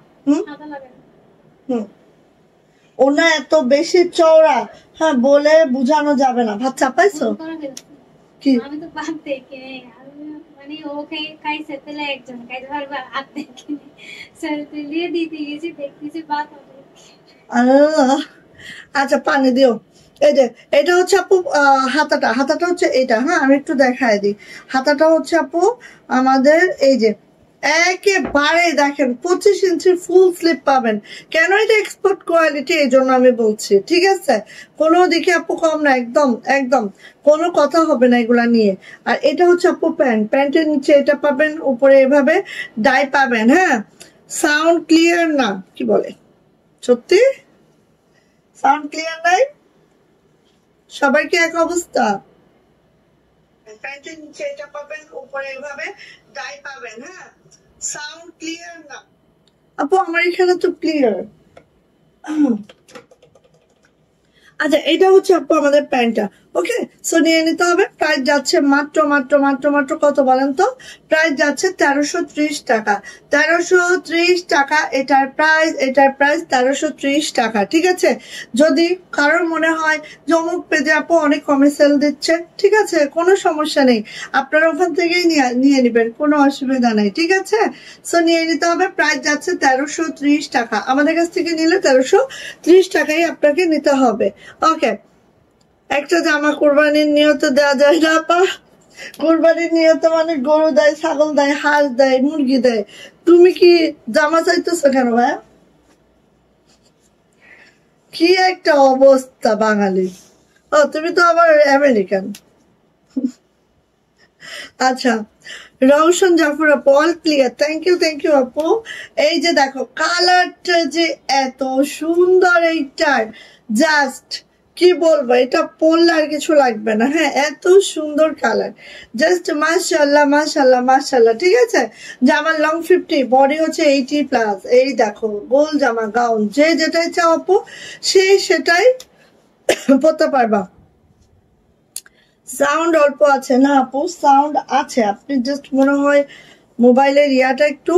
ওড়না এত বেশি চওড়া, হ্যাঁ বলে বুঝানো যাবে না। ভাত চাপাইছো কি? আমি তো ভাত দেখে মানে ওকে খাইছে তেলে একজন খাইতে পারবে হাত দেখে দিয়ে দিতে গেছি, দেখতেছি ভাত। আচ্ছা পানি দিও। এই যে এটা হচ্ছে আপু হাতাটা, হাতাটা হচ্ছে এটা। হ্যাঁ, আমি একটু দেখাই দিই। হাতাটা হচ্ছে আপু আমাদের এই যে একেবারে দেখেন 25 ইঞ্চি ফুল স্লিপ পাবেন। কেন এটা এক্সপোর্ট কোয়ালিটি, এই জন্য আমি বলছি, ঠিক আছে। কোনো দিকে আপু কম না, একদম একদম কোনো কথা হবে না এগুলা নিয়ে। আর এটা হচ্ছে আপু প্যান্ট, প্যান্টের নিচে এটা পাবেন, উপরে এভাবে ডাই পাবেন। হ্যাঁ, সাউন্ড ক্লিয়ার না, কি বলে সত্যি সাউন্ড ক্লিয়ার নাই? সবার কি এক অবস্থা? প্যান্টের নিচে এটা পাবেন, উপরে এভাবে ডাই পাবেন। হ্যাঁ, সাউন্ড ক্লিয়ার না আপু? আমার এখানে তো ক্লিয়ার। আচ্ছা এটা হচ্ছে আপু আমাদের প্যান্টটা। ওকে, সো নিয়ে নিতে হবে। প্রাইস যাচ্ছে মাত্র মাত্র মাত্র মাত্র কত বলেন তো? প্রাইস যাচ্ছে 1330 টাকা। 1330 টাকা এটার প্রাইস, এটার প্রাইস 1330 টাকা। ঠিক আছে, যদি কারোর মনে হয় যে অমুক পেজে আপু অনেক কমে সেল দিচ্ছে, ঠিক আছে, কোনো সমস্যা নেই, আপনারা ওখান থেকেই নিয়ে নিবেন, কোনো অসুবিধা নেই। ঠিক আছে, সো নিয়ে নিতে হবে। প্রাইস যাচ্ছে 1330 টাকা। আমাদের কাছ থেকে নিলে 1330 টাকাই আপনাকে নিতে হবে। ওকে, একটা জামা কোরবানির নিয়তে দেওয়া যায় না আপা? কোরবানির নিয়তে মানে গরু দেয়, ছাগল দেয়, হাঁস দেয়, মুরগি দেয়। তুমি কি জামা চাইতেছো কেন ভাইয়া? কি একটা অবস্থা বাঙালি। ও তুমি তো আবার আমেরিকান। আচ্ছা, রওশন জাফর আপু, অল ক্লিয়ার, থ্যাংক ইউ আপু। এই যে দেখো কালারটা যে এত সুন্দর, এইটার জাস্ট কি বলবো, এটা পরলে আর কিছু লাগবে না। হ্যাঁ, এত সুন্দর কালার, জাস্ট মাশাআল্লাহ মাশাআল্লাহ মাশাআল্লাহ। ঠিক আছে, জামার লং 50, বডি হচ্ছে 80+। এই দেখো গোল জামা, গাউন, যে যেটাই চাও আপু সে সেটাই পরতে পারবা। সাউন্ড অল্প আছে না আপু? সাউন্ড আছে, আপনি জাস্ট মনে হয় মোবাইলের ইয়াটা একটু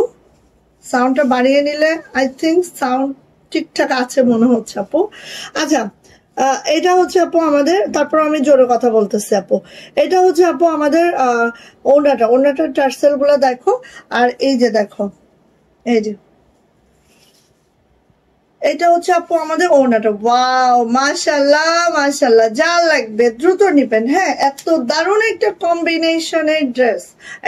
সাউন্ডটা বাড়িয়ে নিলে আই থিঙ্ক সাউন্ড ঠিকঠাক আছে মনে হচ্ছে আপু। আচ্ছা, এটা হচ্ছে আপু আমাদের, তারপর আমি জোরে কথা বলতেছি আপু। এটা হচ্ছে আপু আমাদের ওড়নাটার টার্সেল গুলো দেখো। আর এই যে দেখো, এই যে এটা হচ্ছে আপু আমাদের ওড়নাটা। ওয়াও, মাশাআল্লাহ মাশাআল্লাহ, যা লাগবে দ্রুত নিবেন। হ্যাঁ, এত দারুণ একটা কম্বিনেশনের ড্রেস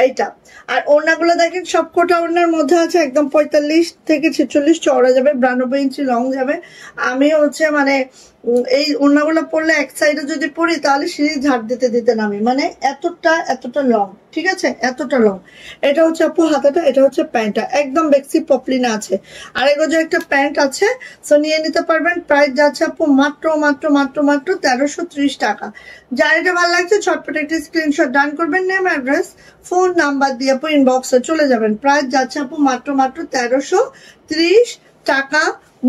এইটা। আর ওড়নাগুলো দেখেন, সবকটা ওড়নার মধ্যে আছে একদম 45 থেকে 46 চওড়া যাবে, 92 ইঞ্চি লং যাবে। আমি হচ্ছে মানে এই ওড়নাগুলো পরলে এক সাইডে যদি পরি তাহলে সিঁড়ি ঝাড় দিতে দিতে নামি, মানে এতটা লং। ঠিক আছে, এতটা লং। এটা হচ্ছে আপু হাতাটা, এটা হচ্ছে প্যান্টটা, একদম বেক্সি পপলিনা আছে। আর এগোজে একটা প্যান্ট আছে, সো নিয়ে নিতে পারবেন। প্রাইস যাচ্ছে আপু মাত্র মাত্র মাত্র মাত্র 1330 টাকা। যার এটা ভালো লাগছে ছটপট একটি স্ক্রিনশট ডান করবেন, নেম, অ্যাড্রেস, ফোন নাম্বার দিয়ে আপু ইনবক্সে চলে যাবেন। প্রাইস যাচ্ছে আপু মাত্র মাত্র 1330 টাকা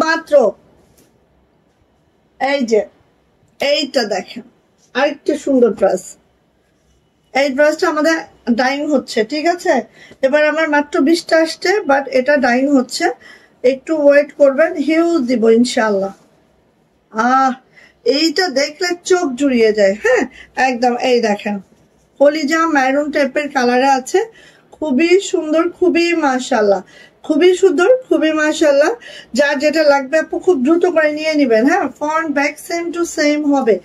মাত্র। এই যে এইটা দেখেন, আরেকটা সুন্দর ড্রেস। এই ড্রেসটা আমাদের ডাইং হচ্ছে। ঠিক আছে, এবার আমার মাত্র 20টা আসছে, বাট এটা ডাইং হচ্ছে, একটু ওয়েট করবেন, হিউজ দিব ইনশাল্লাহ। এইটা দেখলে চোখ জুড়িয়ে যায়। হ্যাঁ, একদম। এই দেখেন কলিজা ম্যারুন টাইপের কালারে আছে, খুবই সুন্দর, খুবই মাশাআল্লাহ, খুবই সুন্দর, খুবই মাশাআল্লাহ। যার যেটা লাগবে আপু খুব দ্রুত করে নিয়ে নিবেন। হ্যাঁ, front back same to same হবে,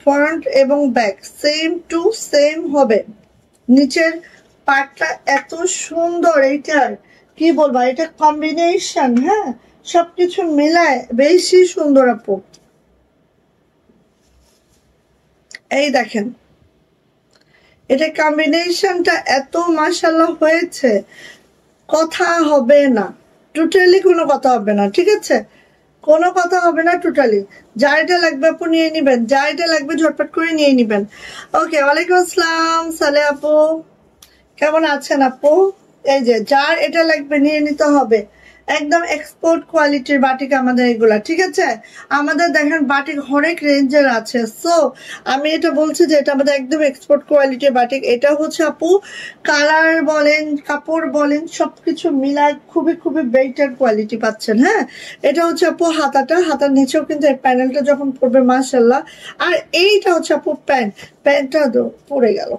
ফ্রন্ট এবং ব্যাক সেম টু সেম হবে। নিচের পার্টটা এত সুন্দর, এইটার কি বলবো, এটা কম্বিনেশন, হ্যাঁ, সবকিছু মিলায় বেশি সুন্দর আপু। এই দেখেন এটা কম্বিনেশনটা এত মাশাআল্লাহ হয়েছে, কথা হবে না, টোটালি কোনো কথা হবে না। ঠিক আছে, কোনো কথা হবে না টোটালি। যা এটা লাগবে আপু নিয়ে নিবেন, যা এটা লাগবে ঝটপট করে নিয়ে নিবেন। ওকে, ওয়ালাইকুম আসসালাম সালে আপু, কেমন আছেন আপু? এই যে যার এটা লাগবে নিয়ে নিতে হবে, একদম এক্সপোর্ট কোয়ালিটির বাটিক আমাদের এগুলা। ঠিক আছে, আমাদের দেখেন বাটিক হরেক রেঞ্জের আছে। সো আমি এটা বলছি যে এটা আমাদের একদম এক্সপোর্ট কোয়ালিটির বাটিক। এটা হচ্ছে আপু কালার বলেন, কাপড় বলেন, সবকিছু মিলায় খুবই খুবই বেটার কোয়ালিটি পাচ্ছেন। হ্যাঁ, এটা হচ্ছে আপু হাতাটা, হাতার নিচেও কিন্তু এই প্যানেলটা যখন পরবে মাশাআল্লাহ। আর এইটা হচ্ছে আপু প্যান্টটা পরে গেল,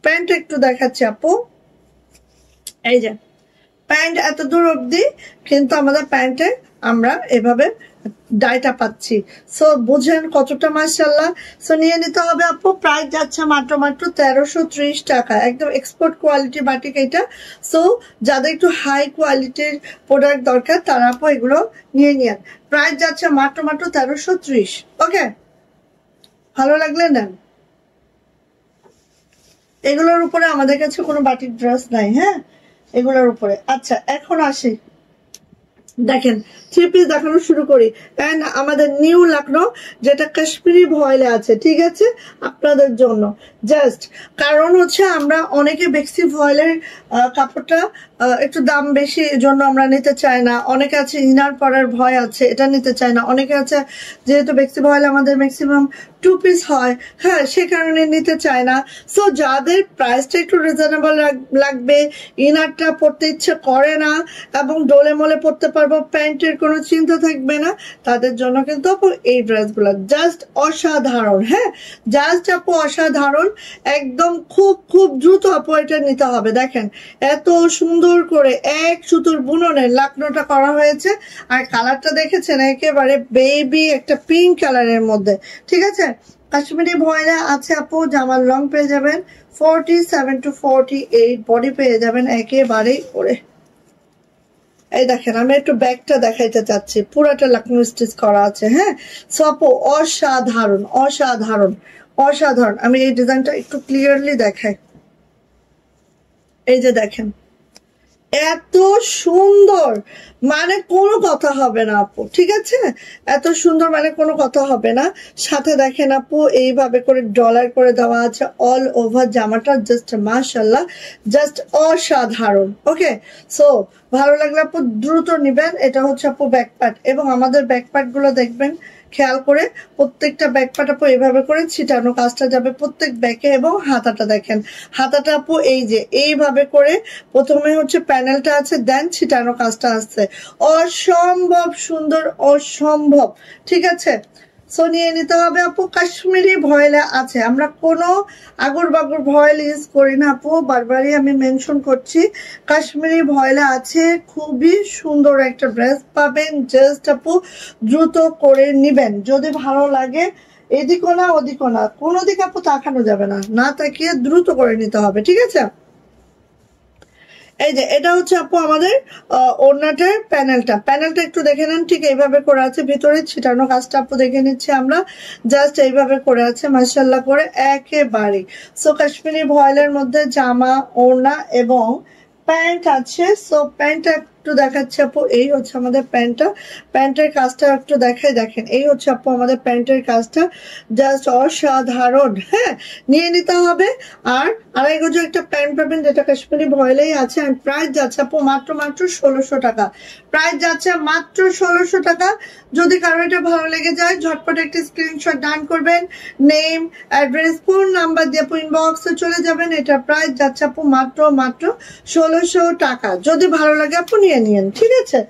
প্যান্টটা একটু দেখাচ্ছি আপু। এই যে প্যান্ট এত দূর অব্দি, কিন্তু আমাদের প্যান্টে আমরা এভাবে ডাইটা পাচ্ছি। সো বুঝেন কতটা মাশাআল্লাহ। সো নিয়ে নিতে হবে আপু। প্রাইস যাচ্ছে মাত্র মাত্র 1330 টাকা, একদম এক্সপোর্ট কোয়ালিটি বাটিক এটা। সো যাদের একটু হাই কোয়ালিটির প্রোডাক্ট দরকার তারা আপু এগুলো নিয়ে নিন। প্রাইস যাচ্ছে মাত্র মাত্র 1330। ওকে, ভালো লাগলে নেন। এগুলোর উপরে আমাদের কাছে কোনো বাটিক ড্রেস নাই। হ্যাঁ, এগুলোর উপরে। আচ্ছা, এখন আসি, দেখেন 3 পিস দেখানো শুরু করি। এন্ড আমাদের নিউ লাকনো যেটা কাশ্মীরি ভয়েলে আছে, ঠিক আছে, আপনাদের জন্য জাস্ট। কারণ হচ্ছে আমরা অনেকে বেক্সি ভয়েলের কাপড়টা একটু দাম বেশি, এজন্য আমরা নিতে চাই না। অনেকে আছে ইনার পরার ভয় আছে, এটা নিতে চায় না। অনেকে আছে যেহেতু বেক্সি ভয়েল আমাদের ম্যাক্সিমাম 2 পিস হয়, হ্যাঁ, সে কারণে নিতে চায় না। সো যাদের প্রাইসটা একটু রিজনেবল লাগবে, ইনারটা পরতে ইচ্ছে করে না এবং ডোলে মোলে পরতে পারবো, প্যান্টের কোনো চিন্তা থাকবে না, তাদের জন্য কিন্তু আপু এই ড্রেসগুলো জাস্ট অসাধারণ। হ্যাঁ, জাস্ট আপু অসাধারণ, একদম খুব খুব দ্রুত আপু এটা নিতে হবে। দেখেন এত সুন্দর করে এক সুতোর বুননের লাকনোটা করা হয়েছে, আর কালারটা দেখেছেন একেবারে বেবি একটা পিঙ্ক কালারের মধ্যে, ঠিক আছে। কাশ্মীরি ভয়েলে আছে আপু, জামার লং পেয়ে যাবেন 47 to 48, বডি পেয়ে যাবেন একেবারেই করে। এই দেখেন আমি একটু ব্যাগটা দেখাইতে চাচ্ছি, পুরাটা লাকনো স্টিচ করা আছে। হ্যাঁ, সো আপু অসাধারণ অসাধারণ অসাধারণ। আমি এই ডিজাইনটা একটু ক্লিয়ারলি দেখাই। এই যে দেখেন এত সুন্দর, মানে কোনো কথা হবে না আপু, ঠিক আছে, এত সুন্দর মানে কোনো কথা হবে না। সাথে দেখেন আপু এইভাবে করে ডলার করে দেওয়া আছে অল ওভার জামাটা, জাস্ট মাশাআল্লাহ, জাস্ট অসাধারণ। ওকে, সো ভালো লাগলে আপু দ্রুত নিবেন। এটা হচ্ছে আপু ব্যাকপার্ট, এবং আমাদের ব্যাকপার্ট গুলো দেখবেন খেয়াল করে, প্রত্যেকটা ব্যাকপার্ট আপু এইভাবে করে ছিটানো কাজটা যাবে প্রত্যেক ব্যাকে। এবং হাতাটা দেখেন, হাতাটা আপু এই যে এইভাবে করে প্রথমে হচ্ছে প্যানেলটা আছে, দেন ছিটানো কাজটা আসছে, অসম্ভব সুন্দর, অসম্ভব, ঠিক আছে। সো নিয়ে নিতে হবে আপু। কাশ্মীরি ভয়েলে আছে, আমরা কোনো আগুর বাগুর ভয়েল ইউজ করি না আপু, বারবারই আমি মেনশন করছি। কাশ্মীরি ভয়েলে আছে, খুবই সুন্দর একটা ড্রেস পাবেন, জাস্ট আপু দ্রুত করে নিবেন। যদি ভালো লাগে এদিকও না ওদিকও না, কোনো দিক আপু তাকানো যাবে না, না তাকিয়ে দ্রুত করে নিতে হবে, ঠিক আছে। এই যে এটা হচ্ছে আপু আমাদের ওড়নাটার প্যানেলটা একটু দেখে নেন, ঠিক এইভাবে করে আছে, ভিতরে ছিটানো কাজটা আপু দেখে নিচ্ছি আমরা, জাস্ট এইভাবে করে আছে মাশাআল্লাহ করে একেবারে। সো কাশ্মীরি ভয়েলের মধ্যে জামা, ওড়না এবং প্যান্ট আছে। সো প্যান্টটা একটু দেখাচ্ছি আপু, এই হচ্ছে আমাদের প্যান্টের কাজটা একটু দেখাই। দেখেন এই হচ্ছে আপু আমাদের প্যান্টের কাজটা, জাস্ট অসাধারণ। হ্যাঁ, নিয়ে নিতে হবে। আর আড়াই গজ একটা প্যান্ট পাবেন যেটা কাশ্মীরি ভয়েলেই আছে, আর প্রাইস যাচ্ছে আপু মাত্র 1600 টাকা, প্রাইস যাচ্ছে মাত্র 1600 টাকা। যদি কারো এটা ভালো লেগে যায় ঝটপট একটা স্ক্রিনশট ডান করবেন, নেম, অ্যাড্রেস, ফোন নাম্বার দিয়ে আপু ইনবক্সে চলে যাবেন। এটা প্রাইস যাচ্ছে আপু মাত্র 1600 টাকা। যদি ভালো লাগে আপু নিয়ে নিন, ঠিক আছে,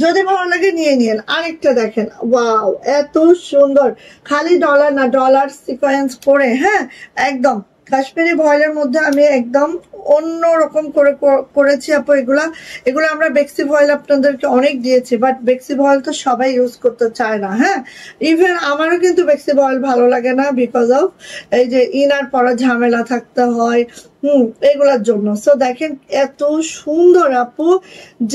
যদি ভালো লাগে নিয়ে নিন। আরেকটা দেখেন, ওয়াও এত সুন্দর, খালি ডলার না, ডলার সিকোয়েন্স করে, হ্যাঁ, একদম কাশ্মীরি ভয়েলের মধ্যে আমি একদম অন্য রকম করে করেছি আপু। এগুলো আমরা বেক্সি ভয়েল আপনাদেরকে অনেক দিয়েছি, বাট বেক্সি ভয়েল তো সবাই ইউজ করতে চায় না। হ্যাঁ, ইভেন আমারও কিন্তু বেক্সি ভয়েল ভালো লাগে না, বিকজ অফ এই যে ইনার পরা ঝামেলা থাকতে হয়, এগুলোর জন্য। সো দেখেন এত সুন্দর আপু,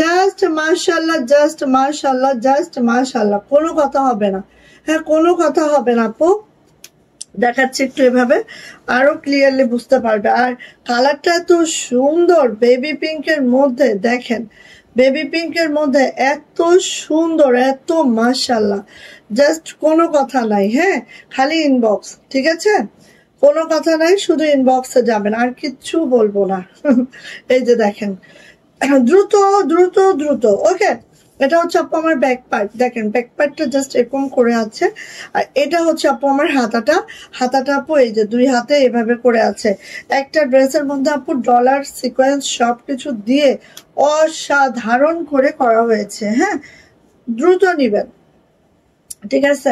জাস্ট মাশাআল্লাহ, জাস্ট মাশাআল্লাহ, জাস্ট মাশাআল্লাহ, কোনো কথা হবে না। হ্যাঁ, কোনো কথা হবে না আপু, দেখাচ্ছি একটু এভাবে আরো ক্লিয়ারলি বুঝতে পারবে। আর কালারটা এত সুন্দর, বেবি পিঙ্কের মধ্যে, দেখেন বেবি পিঙ্কের মধ্যে এত সুন্দর, এত মাশাআল্লাহ, জাস্ট কোনো কথা নাই। হ্যাঁ, খালি ইনবক্স, ঠিক আছে, কোনো কথা নাই, শুধু ইনবক্সে যাবেন, আর কিচ্ছু বলবো না। এই যে দেখেন দ্রুত দ্রুত দ্রুত। ওকে, এটা হচ্ছে আপু আমার ব্যাক পার্ট, দেখেন ব্যাক পার্টটা জাস্ট এরকম করে আছে। আর এটা হচ্ছে আপু আমার হাতাটা আপু এই যে দুই হাতে এভাবে করে আছে। একটা ড্রেসের মধ্যে আপু ডলার সিকোয়েন্স সবকিছু দিয়ে অসাধারণ করে করা হয়েছে। হ্যাঁ, দ্রুত নিবেন, ঠিক আছে,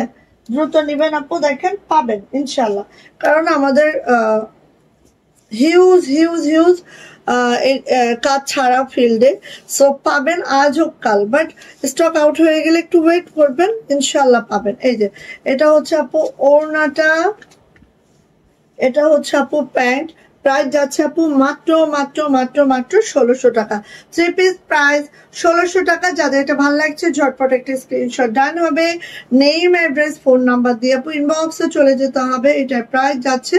দ্রুত নিবেন আপু, দেখেন পাবেন ইনশাল্লাহ। কারণ আমাদের হিউজ হিউজ হিউজ কাজ ছাড়া ফিল্ডে, সো পাবেন আজ হোক কাল, বাট স্টক আউট হয়ে গেলে একটু ওয়েট করবেন, ইনশাল্লাহ পাবেন। এই যে এটা হচ্ছে আপু ওড়নাটা, এটা হচ্ছে আপু প্যান্ট, প্রাইস যাচ্ছে আপু মাত্র মাত্র মাত্র মাত্র 1600 টাকা। 3 পিস প্রাইস 1600 টাকা। যাদের এটা ভালো লাগছে ঝটপট একটা স্ক্রিনশট ডান হবে, নেম, অ্যাড্রেস, ফোন নাম্বার দিয়ে আপু ইনবক্সে চলে যেতে হবে। এটার প্রাইস যাচ্ছে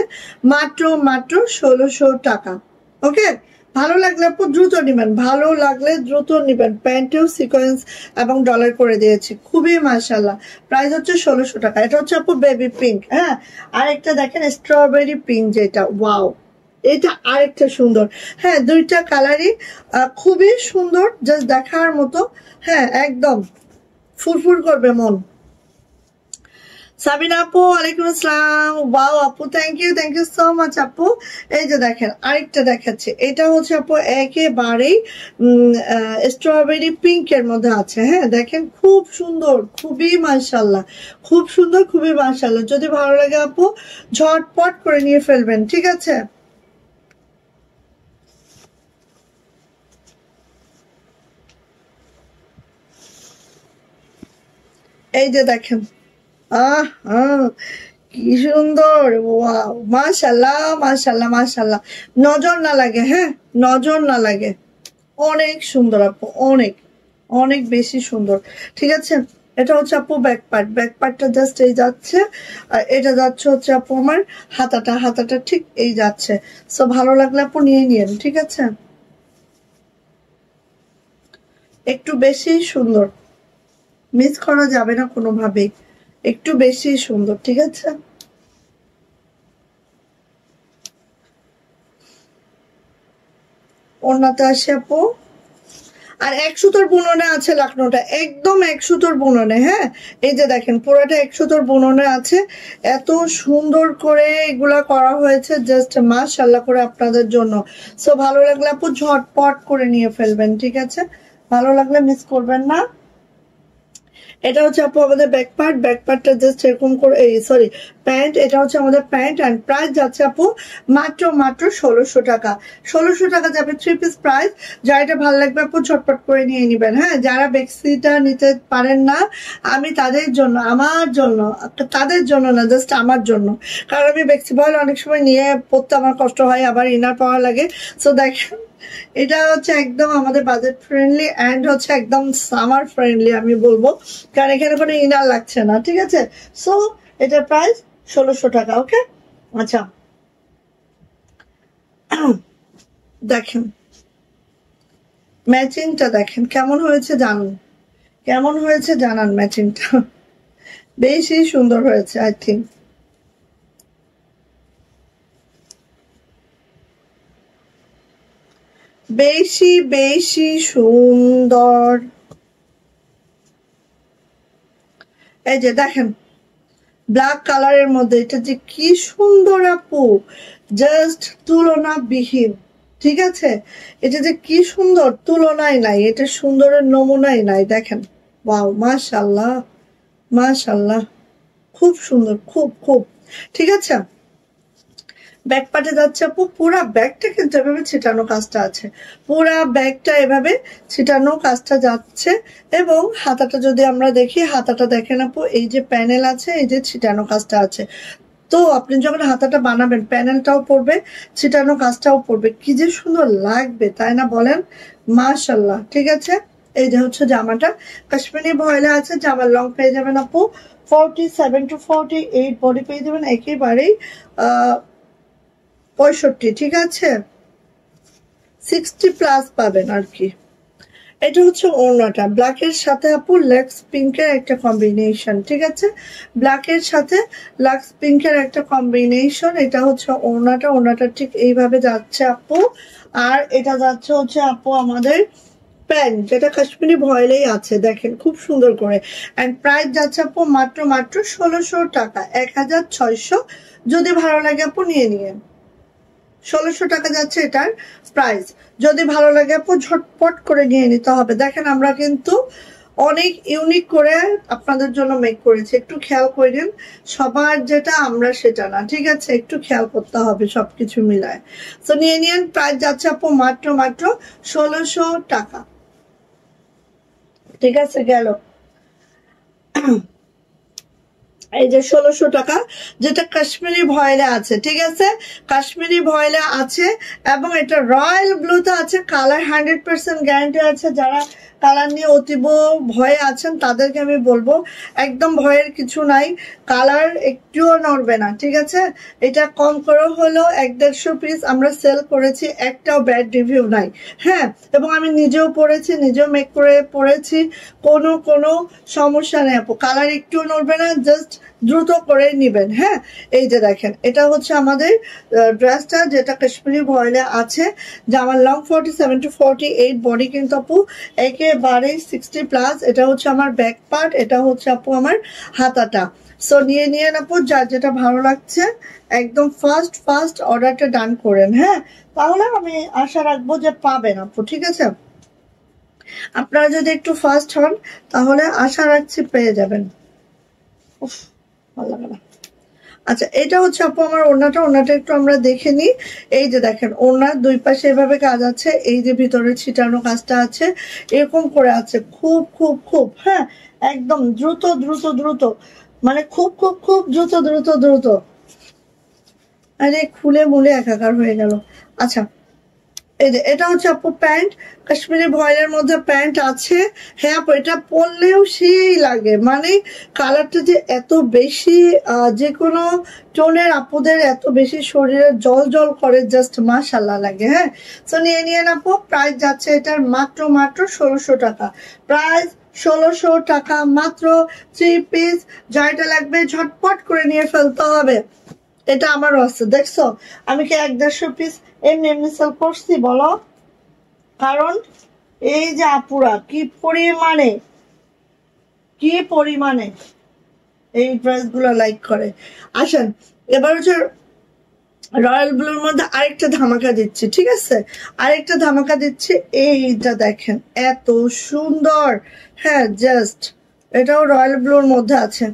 মাত্র মাত্র 1600 টাকা। ওকে, ভালো লাগলে আপু দ্রুত নিবেন, ভালো লাগলে দ্রুত নিবেন। প্যান্টেও সিকোয়েন্স এবং ডলার করে দিয়েছি, খুবই মাশাআল্লাহ। প্রাইস হচ্ছে 1600 টাকা। এটা হচ্ছে আপু বেবি পিঙ্ক। হ্যাঁ, আরেকটা দেখেন স্ট্রবেরি পিঙ্ক, যেটা ওয়াও, এটা আরেকটা সুন্দর। হ্যাঁ, দুইটা কালারই খুবই সুন্দর, জাস্ট দেখার মতো। হ্যাঁ, একদম ফুরফুর করবে মন। সাবিনা আপু ওয়ালাইকুম আসসালাম। ওয়াও আপু, থ্যাংক ইউ সো মাচ আপু। এই যে দেখেন আরেকটা দেখাচ্ছে, এটা হচ্ছে আপু একেবারেই স্ট্রবেরি পিঙ্কের মধ্যে আছে। হ্যাঁ, দেখেন খুব সুন্দর, খুবই মাশাআল্লাহ, খুব সুন্দর, খুবই মাশাআল্লাহ। যদি ভালো লাগে আপু ঝটপট করে নিয়ে ফেলবেন, ঠিক আছে? এই যে দেখেন, কি সুন্দর, ওয়াও, মাশাআল্লাহ মাশাআল্লাহ মাশাআল্লাহ। নজর না লাগে, হ্যাঁ নজর না লাগে, অনেক সুন্দর আপু, অনেক অনেক বেশি সুন্দর। ঠিক আছে, এটা হচ্ছে আপু ব্যাক পার্টটা জাস্ট এই যাচ্ছে, আর এটা যাচ্ছে হচ্ছে আপু আমার হাতাটা ঠিক এই যাচ্ছে। সো ভালো লাগলে আপু নিয়ে নিন, ঠিক আছে? একটু বেশি সুন্দর, মিস করা যাবে না কোনোভাবেই, একটু বেশি সুন্দর, ঠিক আছে? ওড়নাতে আসে আপু, আর 1 সুতোর বুননে আছে লাকনোটা, একদম 1 সুতোর বুননে। হ্যাঁ, এই যে দেখেন পুরোটা 1 সুতোর বুননে আছে, এত সুন্দর করে এগুলা করা হয়েছে, জাস্ট মাশাআল্লাহ করে আপনাদের জন্য। সো ভালো লাগলে আপু ঝটপট করে নিয়ে ফেলবেন, ঠিক আছে? ভালো লাগলে মিস করবেন না। এটা হচ্ছে আপু আমাদের ব্যাক পার্টটা জাস্ট এরকম করে, এই সরি প্যান্ট, এটা হচ্ছে আমাদের প্যান্ট। অ্যান্ড প্রাইস যাচ্ছে আপু মাত্র 1600 টাকা। 1600 টাকা যাবে 3 পিস প্রাইস। যার এটা ভালো লাগবে আপু ঝটপট করে নিয়ে নিবেন। হ্যাঁ, যারা বেক্সিটা নিতে পারেন না, আমি তাদের জন্য, আমার জন্য, তাদের জন্য না, জাস্ট আমার জন্য, কারণ আমি বেক্সি বয়েল অনেক সময় নিয়ে পড়তে আমার কষ্ট হয়, আবার ইনার পাওয়া লাগে। সো দেখেন, এটা হচ্ছে একদম আমাদের বাজেট ফ্রেন্ডলি অ্যান্ড হচ্ছে একদম সামার ফ্রেন্ডলি আমি বলবো, কারণ এখানে কোনো ইনার লাগছে না, ঠিক আছে? সো এটার প্রাইস 1600 টাকা। ওকে, আচ্ছা দেখেন ম্যাচিংটা, দেখেন কেমন হয়েছে জানুন, কেমন হয়েছে জানান। ম্যাচিংটা বেশি সুন্দর হয়েছে, আই থিঙ্ক। বেশি বেশি সুন্দর। এই যে দেখেন ব্ল্যাক কালারের মধ্যে এটা যে কি সুন্দর আপু, জাস্ট তুলনাবিহীন, ঠিক আছে? এটা যে কি সুন্দর, তুলনাই নাই, এটা সুন্দরের নমুনাই নাই। দেখেন, ওয়াও, মাশাআল্লাহ মাশাআল্লাহ, খুব সুন্দর, খুব খুব। ঠিক আছে, ব্যাক পার্টে যাচ্ছে আপু, পুরা ব্যাগটা কিন্তু এভাবে ছিটানো কাজটা আছে, পুরা ব্যাগটা এভাবে ছিটানো কাজটা যাচ্ছে। এবং হাতাটা যদি আমরা দেখি, হাতাটা দেখেন আপু, এই যে প্যানেল আছে, এই যে ছিটানো কাজটা আছে। তো আপনি যখন হাতাটা বানাবেন, প্যানেলটাও পড়বে, ছিটানো কাজটাও পড়বে, কি যে সুন্দর লাগবে, তাই না বলেন? মাশাআল্লাহ। ঠিক আছে, এই যে হচ্ছে জামাটা, কাশ্মীরি ভয়েলে আছে। জামার লং পেয়ে যাবেন আপু 47 to 48, বডি পেয়ে যাবেন একেবারেই 65, ঠিক আছে? 60+ পাবেন আর কি। এটা হচ্ছে ওড়নাটা, ব্ল্যাকের সাথে আপু লাক্স পিঙ্কের একটা কম্বিনেশন, ঠিক আছে? ব্ল্যাকের সাথে লাক্স পিঙ্কের একটা কম্বিনেশন। এটা হচ্ছে ওড়নাটা, ওড়নাটা ঠিক এইভাবে যাচ্ছে আপু। আর এটা যাচ্ছে হচ্ছে আপু আমাদের প্যান্ট, যেটা কাশ্মীরি ভয়েলেই আছে, দেখেন খুব সুন্দর করে। অ্যান্ড প্রাইস যাচ্ছে আপু মাত্র 1600 টাকা, 1600। যদি ভালো লাগে আপু নিয়ে নিয়ে, 1600 টাকা যাচ্ছে এটার প্রাইস। যদি ভালো লাগে আপু ঝটপট করে নিয়ে নিতে হবে। দেখেন আমরা কিন্তু অনেক ইউনিক করে আপনাদের জন্য মেক করেছি, একটু খেয়াল করেন। সবার যেটা আমরা সেটা না, ঠিক আছে? একটু খেয়াল করতে হবে সবকিছু মিলায়। তো নিয়ে নিন, প্রাইস যাচ্ছে আপু মাত্র 1600 টাকা। ঠিক আছে, গেল। এই যে 1600 টাকা, যেটা কাশ্মীরি ভয়েলে আছে, ঠিক আছে? কাশ্মীরি ভয়েলে আছে এবং এটা রয়্যাল ব্লুতে আছে, কালার 100% গ্যারান্টি আছে। যারা কালার নিয়ে অতীব ভয়ে আছেন তাদেরকে আমি বলবো একদম ভয়ের কিছু নাই, কালার একটুও নড়বে না, ঠিক আছে। এটা কম করে হলো 1-150 পিস আমরা সেল করেছি, একটাও ব্যাড রিভিউ নাই, হ্যাঁ। এবং আমি নিজেও পরেছি, নিজেও মেক করে পরেছি, কোনো সমস্যা নেই আপু, কালার একটুও নড়বে না, জাস্ট দ্রুত করে নিবেন, হ্যাঁ। এই যে দেখেন এটা হচ্ছে আমাদের ড্রেসটা যেটা কাশ্মীরি ভয়েলে আছে, যে আমার লং 47 to 48, বডি কিন্তু আপু একেবারে 60+। এটা হচ্ছে আমার ব্যাক পার্ট, এটা হচ্ছে আপু আমার হাতাটা। সো নিয়ে আপু যার যেটা ভালো লাগছে একদম ফার্স্ট অর্ডারটা ডান করেন, হ্যাঁ। তাহলে আমি আশা রাখবো যে পাবেন আপু, ঠিক আছে। আপনারা যদি একটু ফাস্ট হন তাহলে আশা রাখছি পেয়ে যাবেন। উফ, ভালো লাগে না। আচ্ছা, এটা হচ্ছে আপু আমার ওড়নাটা একটু আমরা দেখে নিই। এই যে দেখেন ওড়নার দুই পাশে এভাবে কাজ আছে, এই যে ভিতরে ছিটানো কাজটা আছে, এরকম করে আছে, খুব হ্যাঁ, একদম দ্রুত মানে খুব দ্রুত। আরে খুলে মুলে একাকার হয়ে গেল। আচ্ছা, এই যে এটা হচ্ছে আপু প্যান্ট, কাশ্মীরি ভয়েলের মধ্যে প্যান্ট আছে, হ্যাঁ আপু এটা পরলেও সেই লাগে, মানে কালারটা যে এত বেশি যে কোনো টোনের আপুদের এত বেশি শরীরে জল করে, জাস্ট মাশাআল্লাহ লাগে, হ্যাঁ। তো নিয়ে আপু, প্রাইস যাচ্ছে এটার মাত্র 1600 টাকা, প্রাইস 1600 টাকা মাত্র। 3 পিস, যাইটা লাগবে ঝটপট করে নিয়ে ফেলতে হবে। এটা আমারও আছে, দেখছো আমি কি 1-150 পিস এমনি সেল করছি বলো? কারণ এই যে আপুরা কি পরিমাণে এই ড্রেস গুলো লাইক করে। আসেন এবার হচ্ছে রয়্যাল ব্লুর মধ্যে আরেকটা ধামাকা দিচ্ছি, ঠিক আছে, আরেকটা ধামাকা দিচ্ছি। এইটা দেখেন এত সুন্দর, হ্যাঁ জাস্ট এটাও রয়্যাল ব্লুর মধ্যে আছে,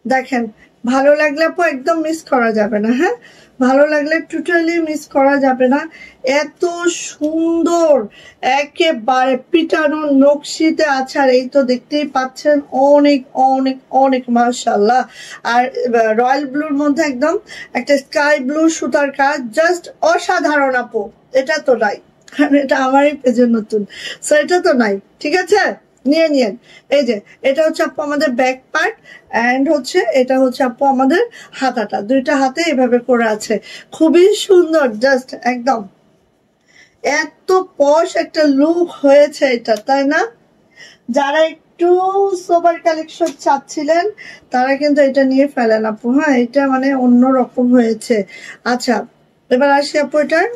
দেখেন ভালো লাগলে আপু একদম মিস করা যাবে না, হ্যাঁ ভালো লাগলে টোটালি মিস করা যাবে না। এত সুন্দর একেবারে পিটানো নকশিতে আছে, আর এই তো দেখতেই পাচ্ছেন অনেক মাশাআল্লাহ। আর রয়্যাল ব্লুর মধ্যে একদম একটা স্কাই ব্লু সুতার কাজ, জাস্ট অসাধারণ আপু। এটা তো নাই, কারণ এটা আমারই পেজের নতুন, সো এটা তো নাই, ঠিক আছে। নিয়েন এই যে এটা হচ্ছে আপু আমাদের ব্যাক পার্ট, এন্ড হচ্ছে এটা হচ্ছে আপু আমাদের হাতাটা, দুইটা হাতে এভাবে করে আছে, খুবই সুন্দর, জাস্ট একদম এত পশ একটা লুক হয়েছে এটা, তাই না? যারা একটু সোবার কালেকশন চাচ্ছিলেন তারা কিন্তু এটা নিয়ে ফেলেন আপু, হ্যাঁ এটা মানে অন্যরকম হয়েছে। আচ্ছা এবার আসি আপু এটার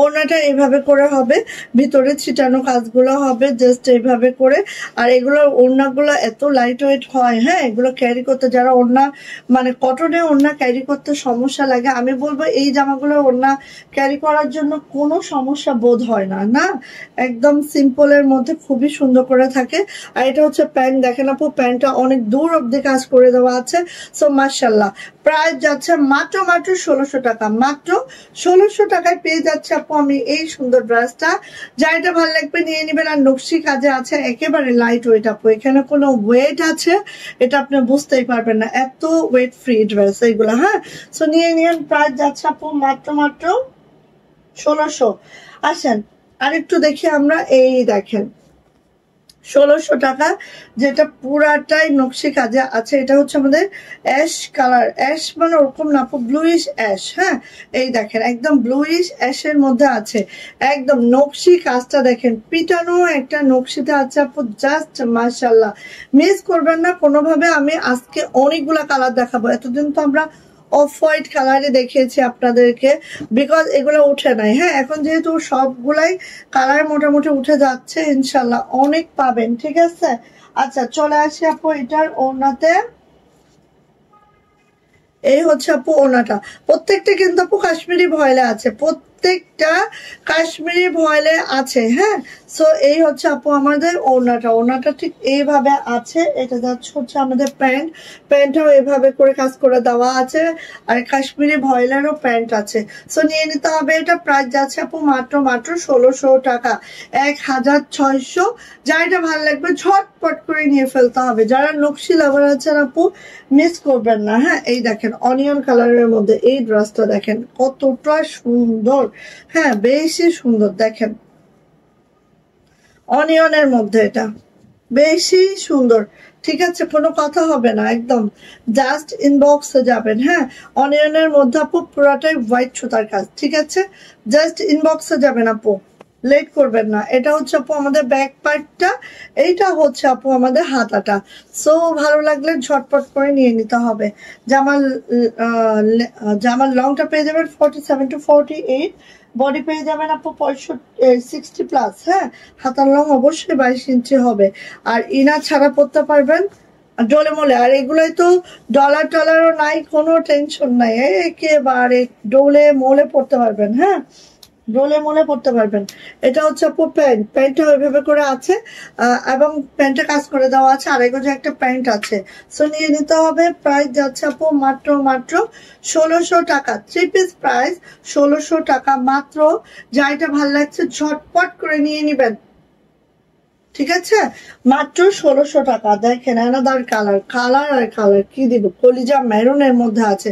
ওড়নাটা এইভাবে করে হবে, ভিতরে ছিটানো কাজগুলো হবে জাস্ট এইভাবে করে। আর এগুলোর ওড়নাগুলো এত লাইট ওয়েট হয়, হ্যাঁ এগুলো ক্যারি করতে, যারা ওড়না মানে কটনের ওড়না ক্যারি করতে সমস্যা লাগে, আমি বলবো এই জামাগুলো ওড়না ক্যারি করার জন্য কোনো সমস্যা বোধ হয় না, একদম সিম্পলের মধ্যে খুবই সুন্দর করে থাকে। আর এটা হচ্ছে প্যান্ট, দেখেন আপু প্যান্টটা অনেক দূর অব্দি কাজ করে দেওয়া আছে, সো মাশাআল্লাহ। প্রাইস যাচ্ছে মাত্র 1600 টাকা, মাত্র 1600 টাকায় পেয়ে যাচ্ছে আপু আমি এই সুন্দর ড্রেসটা। যাইটা ভালো লাগবে নিয়ে নিবেন। আর নকশি কাজে আছে, একেবারে লাইট ওয়েট আপু, এখানে কোনো ওয়েট আছে এটা আপনি বুঝতেই পারবেন না, এত ওয়েট ফ্রি ড্রেস এইগুলো, হ্যাঁ। সো নিয়ে নিন, প্রাইস যাচ্ছে আপু মাত্র 1600। আসেন আরেকটু দেখি আমরা, এই দেখেন 1600 টাকা, যেটা পুরাটাই নকশি কাজে আছে। এটা হচ্ছে আমাদের অ্যাশ কালার, অ্যাশ মানে ওরকম না আপু, ব্লুইশ অ্যাশ, হ্যাঁ এই দেখেন একদম ব্লুইশ অ্যাশের মধ্যে আছে, একদম নকশি কাজটা দেখেন, পিটানো একটা নকশিতে আছে আপু, জাস্ট মাশাআল্লাহ, মিস করবেন না কোনোভাবে। আমি আজকে অনেকগুলা কালার দেখাবো, এতদিন তো আমরা অফ হোয়াইট কালারে দেখিয়েছি আপনাদেরকে, বিকজ এগুলো উঠে নাই, হ্যাঁ এখন যেহেতু সবগুলাই কালার মোটামুটি উঠে যাচ্ছে, ইনশাল্লাহ অনেক পাবেন, ঠিক আছে। আচ্ছা চলে আসি আপু এটার ওড়নাতে, এই হচ্ছে আপু ওড়নাটা, প্রত্যেকটা কিন্তু আপু কাশ্মীরি ভয়েলে আছে, প্রত্যেকটা কাশ্মীরি ভয়েলে আছে, হ্যাঁ। সো এই হচ্ছে আপু আমাদের ওড়নাটা ঠিক এইভাবে আছে। এটা যাচ্ছে হচ্ছে আমাদের প্যান্টটাও এইভাবে করে কাজ করে দেওয়া আছে, আর কাশ্মীরি ভয়েলেরও প্যান্ট আছে। সো নিয়ে নিতে হবে, এটা প্রাইস যাচ্ছে আপু মাত্র 1600 টাকা, 1600। যাইটা ভালো লাগবে ঝটপট করে নিয়ে ফেলতে হবে, যারা নকশি লাভার আছেন আপু মিস করবেন না, হ্যাঁ। এই দেখেন অনিয়ন কালারের মধ্যে এই ড্রেসটা দেখেন কতটা সুন্দর, হ্যাঁ বেশি সুন্দর, দেখেন অনিয়নের মধ্যে, এটা বেশি সুন্দর। ঠিক আছে, কোনো কথা হবে না, একদম জাস্ট ইনবক্সে যাবেন। হ্যাঁ, অনিয়নের মধ্যে আপু পুরাটাই হোয়াইট সুতার কাজ। ঠিক আছে, জাস্ট ইনবক্সে যাবেন আপু, লেট করবেন না। এটা হচ্ছে আপু আমাদের ব্যাক পার্টটা, এইটা হচ্ছে আপু আমাদের হাতাটা। সো ভালো লাগলে ঝটপট করে নিয়ে নিতে হবে। জামার লংটা পেয়ে যাবেন 47 to 48, বডি পেয়ে যাবেন আপু 60+। হ্যাঁ, হাতার লং অবশ্যই 22 ইঞ্চি হবে। আর ইনার ছাড়া পরতে পারবেন ডোলে মোলে। আর এগুলোই তো ডলার টলারও নাই, কোনো টেনশন নাই, একেবারে ডোলে মোলে পড়তে পারবেন। হ্যাঁ, ডোলে মোলে পড়তে পারবেন। এটা হচ্ছে আপু প্যান্ট, প্যান্টটা ওইভাবে করে আছে এবং প্যান্টে কাজ করে দেওয়া আছে, আর এগো যে একটা প্যান্ট আছে। সো নিয়ে নিতে হবে। প্রাইস যাচ্ছে আপু মাত্র 1600 টাকা। 3 পিস প্রাইস 1600 টাকা মাত্র। যা এটা ভালো লাগছে ঝটপট করে নিয়ে নিবেন। ঠিক আছে, মাত্র 1600 টাকা। দেখেন অ্যানাদার কালার, কালার আর কালার কি দিব, কলিজা মেরুনের মধ্যে আছে।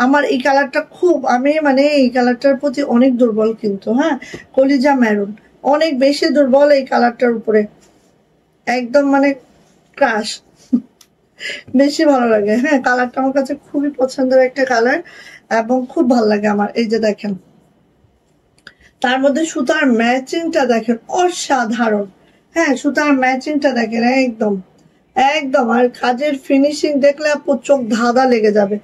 আমার এই কালারটা খুব, আমি মানে এই কালারটার প্রতি অনেক দুর্বল কিন্তু। হ্যাঁ, কলিজা মেরুন অনেক বেশি দুর্বল এই কালারটার উপরে, একদম মানে ক্রাশ, বেশি ভালো লাগে। হ্যাঁ, কালারটা আমার কাছে খুবই পছন্দের একটা কালার এবং খুব ভালো লাগে আমার। এই যে দেখেন, তার মধ্যে সুতার ম্যাচিংটা দেখেন অসাধারণ। হ্যাঁ, সুতার ম্যাচিংটা দেখেন একদম একদম। আর কাজের ফিনিশিং দেখলে আপু চোখ ধাঁধা লেগে যাবে,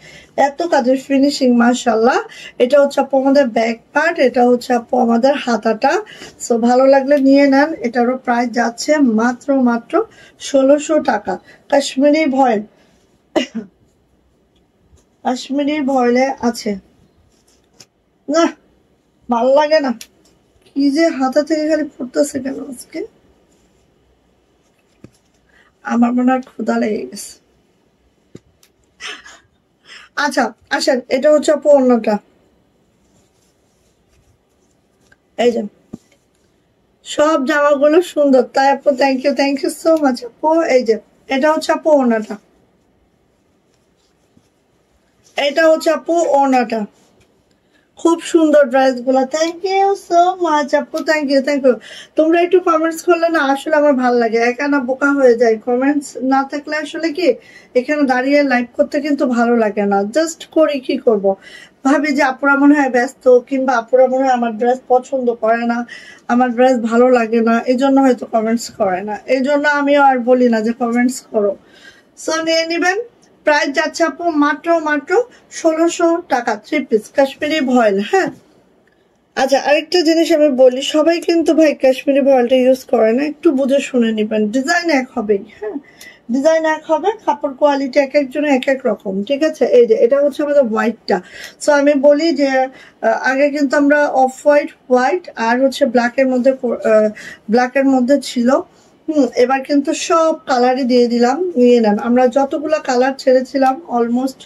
এত কাজের ফিনিশিং মাশাআল্লাহ। এটা হচ্ছে আপু আমাদের ব্যাক পার্ট, এটা হচ্ছে আপু আমাদের হাতাটা। সো ভালো লাগলে নিয়ে নেন। এটারও প্রাইস যাচ্ছে মাত্র 1600 টাকা। কাশ্মীরি ভয়েল, কাশ্মীরি ভয়েলে আছে না, ভালো লাগে না। কি যে হাতা থেকে খালি ফুটতেছে কেন আজকে, আমার মনে হয় ক্ষুধা লেগে গেছে। আচ্ছা আসেন, এটা হচ্ছে আপু অন্যটা। এই যে সব জামাগুলো সুন্দর, তাই আপু থ্যাংক ইউ সো মাচ আপু। এই যে এটা হচ্ছে আপু ওড়নাটা, এটা হচ্ছে আপু ওড়নাটা। খুব সুন্দর ড্রেস গুলো, থ্যাংক ইউ সো মাচ আপু, থ্যাংক ইউ। তোমরা একটু কমেন্টস করলে না আসলে আমার ভালো লাগে, একা না বোকা হয়ে যায়। কমেন্টস না থাকলে আসলে কি এখানে দাঁড়িয়ে লাইভ করতে কিন্তু ভালো লাগে না। জাস্ট করি, কি করব, ভাবি যে আপুরা মনে হয় ব্যস্ত, কিংবা আপুরা মনে হয় আমার ড্রেস পছন্দ করে না, আমার ড্রেস ভালো লাগে না, এই জন্য হয়তো কমেন্টস করে না। এই জন্য আমিও আর বলি না যে কমেন্টস করো। সো নিয়ে নিবেন। প্রাইস যাচ্ছে আপু মাত্র 1600 টাকা। 3 পিস কাশ্মীরি ভয়েল। হ্যাঁ, আচ্ছা আরেকটা জিনিস আমি বলি, সবাই কিন্তু ভাই কাশ্মীরি ভয়েলটা ইউজ করে না, একটু বুঝে শুনে নিবেন। ডিজাইন এক হবেই, হ্যাঁ ডিজাইন এক হবে, কাপড় কোয়ালিটি এক একজনের এক এক রকম। ঠিক আছে, এই যে এটা হচ্ছে আমাদের হোয়াইটটা। সো আমি বলি যে আগে কিন্তু আমরা অফ হোয়াইট আর হচ্ছে ব্ল্যাকের মধ্যে ছিল। এবার কিন্তু সব কালারই দিয়ে দিলাম, নিয়ে নেন। আমরা যতগুলো কালার ছেড়েছিলাম অলমোস্ট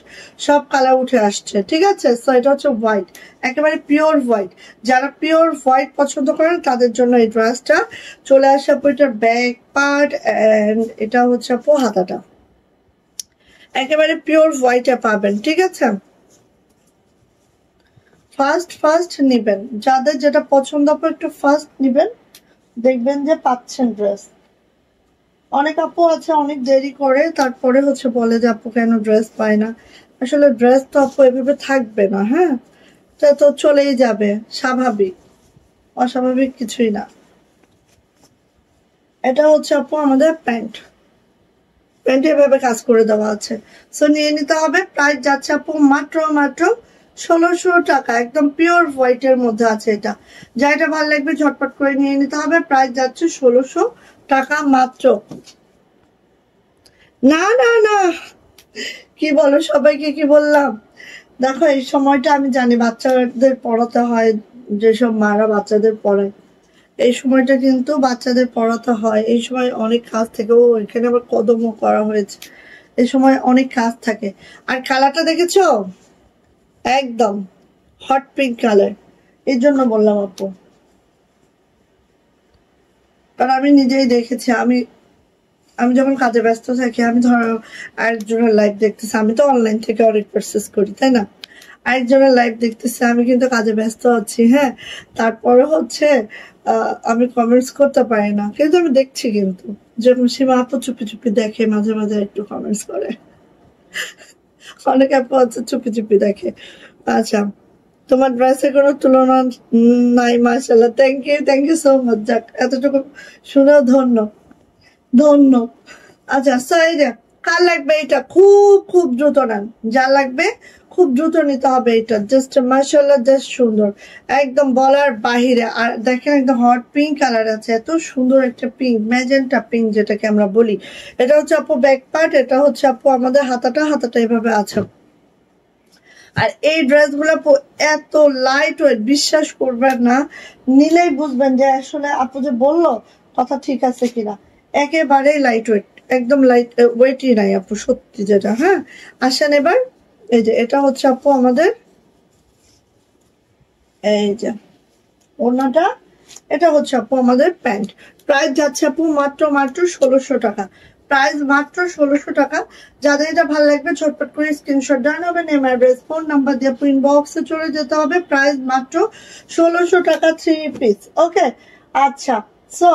সব কালার উঠে আসছে। ঠিক আছে, সো এটা হচ্ছে হোয়াইট, একেবারে পিওর হোয়াইট। যারা পিওর হোয়াইট পছন্দ করেন তাদের জন্য এই ড্রেসটা চলে আসে আপু। এটার ব্যাক পার্ট এন্ড এটা হচ্ছে আপু হাতাটা, একেবারে পিওর হোয়াইটে পাবেন। ঠিক আছে, ফার্স্ট নিবেন, যাদের যেটা পছন্দ আপু একটু ফার্স্ট নিবেন, দেখবেন যে পাচ্ছেন ড্রেস। অনেক আপু আছে অনেক দেরি করে, তারপরে হচ্ছে বলে যে আপু কেন ড্রেস পায় না। আসলে ড্রেস তো আপু এভাবে থাকবে না। হ্যাঁ, এটা তো চলেই যাবে, স্বাভাবিক, অস্বাভাবিক কিছুই না। এটা হচ্ছে আপু আমাদের প্যান্ট, প্যান্টে এভাবে কাজ করে দেওয়া আছে। সো নিয়ে নিতে হবে। প্রাইস যাচ্ছে আপু মাত্র 1600 টাকা। একদম পিওর হোয়াইটের মধ্যে আছে এটা। যা এটা ভালো লাগবে ঝটপট করে নিয়ে নিতে হবে। প্রাইস যাচ্ছে 1600 টাকা মাত্র। না না না, কি বলো, সবাইকে কি বললাম? দেখো এই সময়টা আমি জানি বাচ্চাদের পড়াতে হয়, যেসব মারা বাচ্চাদের পড়ায় এই সময়টা কিন্তু বাচ্চাদের পড়াতে হয়। এই সময় অনেক কাজ থেকে, ও এখানে আবার কদমও করা হয়েছে, এই সময় অনেক কাজ থাকে। আর কালারটা দেখেছো, একদম হট পিঙ্ক কালার, এই জন্য বললাম আপু, কারণ আমি নিজেই দেখেছি। আমি যখন কাজে ব্যস্ত থাকি, আমি ধরো একজনের লাইভ দেখতেছি, আমি তো অনলাইন থেকে অনেক পারচেস করি, তাই না? আরেকজনের লাইভ দেখতেছে, আমি কিন্তু কাজে ব্যস্ত আছি। হ্যাঁ, তারপরে হচ্ছে আমি কমেন্টস করতে পারি না, কিন্তু আমি দেখছি। কিন্তু যেরকম সীমা আপু চুপি চুপি দেখে, মাঝে মাঝে একটু কমেন্টস করে। অনেক আপু হচ্ছে চুপি চুপি দেখে। আচ্ছা, তোমার ড্রেসের কোনো তুলনা নাই, মাশাআল্লাহ। Thank you so much. যাক, এতটুকু শুনেও ধন্য ধন্য। আচ্ছা, সাইডে কার লাগবে এটা? খুব খুব দ্রুত নেন, যা লাগবে খুব দ্রুত নিতে হবে। এটা জাস্ট মাশাআল্লাহ, জাস্ট সুন্দর, একদম বলার বাহিরে। আর দেখেন একদম হট পিঙ্ক কালার আছে, এত সুন্দর একটা পিঙ্ক, ম্যাজেন্টা পিঙ্ক যেটাকে আমরা বলি। এটা হচ্ছে আপু ব্যাক পার্ট, এটা হচ্ছে আপু আমাদের হাতাটা এভাবে আছে। আর এই ড্রেসগুলো এত লাইট ওয়েট, বিশ্বাস করবেন না, নিলেই বুঝবেন যে আসলে আপু যে বললো কথা ঠিক আছে কিনা। একেবারেই লাইট ওয়েট, একদম লাইট ওয়েটই নাই আপু, সত্যি যেটা। হ্যাঁ, আসেন এবার। এই যে এটা হচ্ছে আপু আমাদের, এই যে ওড়নাটা, এটা হচ্ছে আপু আমাদের প্যান্ট। প্রাইস যাচ্ছে আপু মাত্র 1600 টাকা। প্রাইস মাত্র 1600 টাকা। যাদের এটা ভালো লাগবে ঝটপট করে স্ক্রিনশট দেওয়া হবে, নেম অ্যাড্রেস ফোন নাম্বার দিয়ে আপু ইনবক্সে চলে যেতে হবে। প্রাইস মাত্র 1600 টাকা, 3 পিস। ওকে, আচ্ছা। সো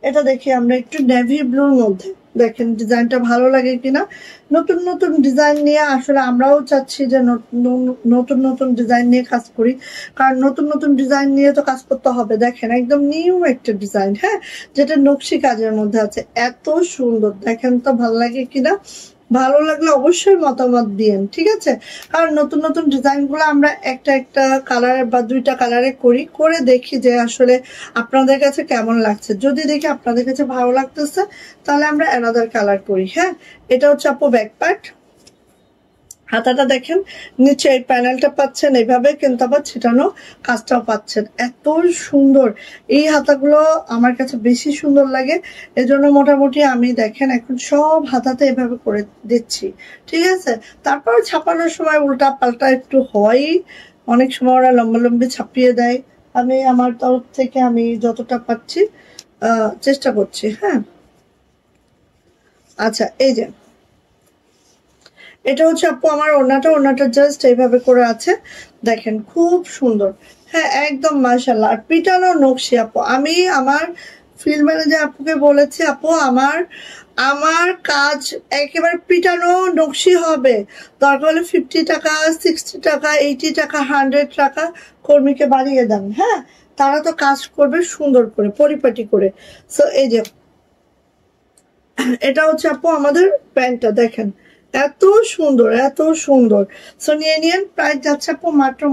এটা দেখি আমরা একটু নেভি ব্লুর মধ্যে, দেখেন ডিজাইনটা ভালো লাগে কিনা। নতুন নতুন ডিজাইন নিয়ে আসলে আমরাও চাচ্ছি যে নতুন নতুন ডিজাইন নিয়ে কাজ করি, কারণ নতুন নতুন ডিজাইন নিয়ে তো কাজ করতে হবে। দেখেন একদম নিউ একটা ডিজাইন, হ্যাঁ, যেটা নকশি কাজের মধ্যে আছে, এত সুন্দর। দেখেন তো ভালো লাগে কিনা। ভালো লাগলে অবশ্যই মতামত দিয়েন, ঠিক আছে? কারণ নতুন নতুন ডিজাইন গুলো আমরা একটা কালারে বা 2টা কালারে করে দেখি যে আসলে আপনাদের কাছে কেমন লাগছে। যদি দেখি আপনাদের কাছে ভালো লাগতেছে, তাহলে আমরা অ্যানাদার কালার করি। হ্যাঁ, এটা হচ্ছে আপু ব্যাক পার্ট। হাতাটা দেখেন, নিচে এই প্যানেলটা পাচ্ছেন এইভাবে, কিন্তু আবার ছিটানো কাজটাও পাচ্ছেন। এত সুন্দর এই হাতাগুলো, আমার কাছে বেশি সুন্দর লাগে। এজন্য মোটামুটি আমি দেখেন এখন সব হাতাতে এভাবে করে দিচ্ছি, ঠিক আছে? তারপর ছাপানোর সময় উল্টা পাল্টা একটু হয়, অনেক সময় ওরা লম্বালম্বি ছাপিয়ে দেয়। আমি আমার তরফ থেকে আমি যতটা পাচ্ছি চেষ্টা করছি। হ্যাঁ, আচ্ছা, এই যে এটা হচ্ছে আপু আমার ওড়নাটা জাস্ট এইভাবে করে আছে, দেখেন খুব সুন্দর। হ্যাঁ, একদম মাশাআল্লাহ। আর পিটানো নকশি আপু, আমি আমার ফিল্ড ম্যানেজার আপুকে বলেছি, আপু আমার কাজ একেবারে পিটানো নকশি হবে, দরকার হলে 50 টাকা, 60 টাকা, 80 টাকা, 100 টাকা কর্মীকে বাড়িয়ে দেন। হ্যাঁ, তারা তো কাজ করবে সুন্দর করে, পরিপাটি করে। সো এই যে এটা হচ্ছে আপু আমাদের প্যান্টটা, দেখেন এত সুন্দর, এত সুন্দর। সো নিয়ে নিন। প্রাইস যাচ্ছে আপু মাত্র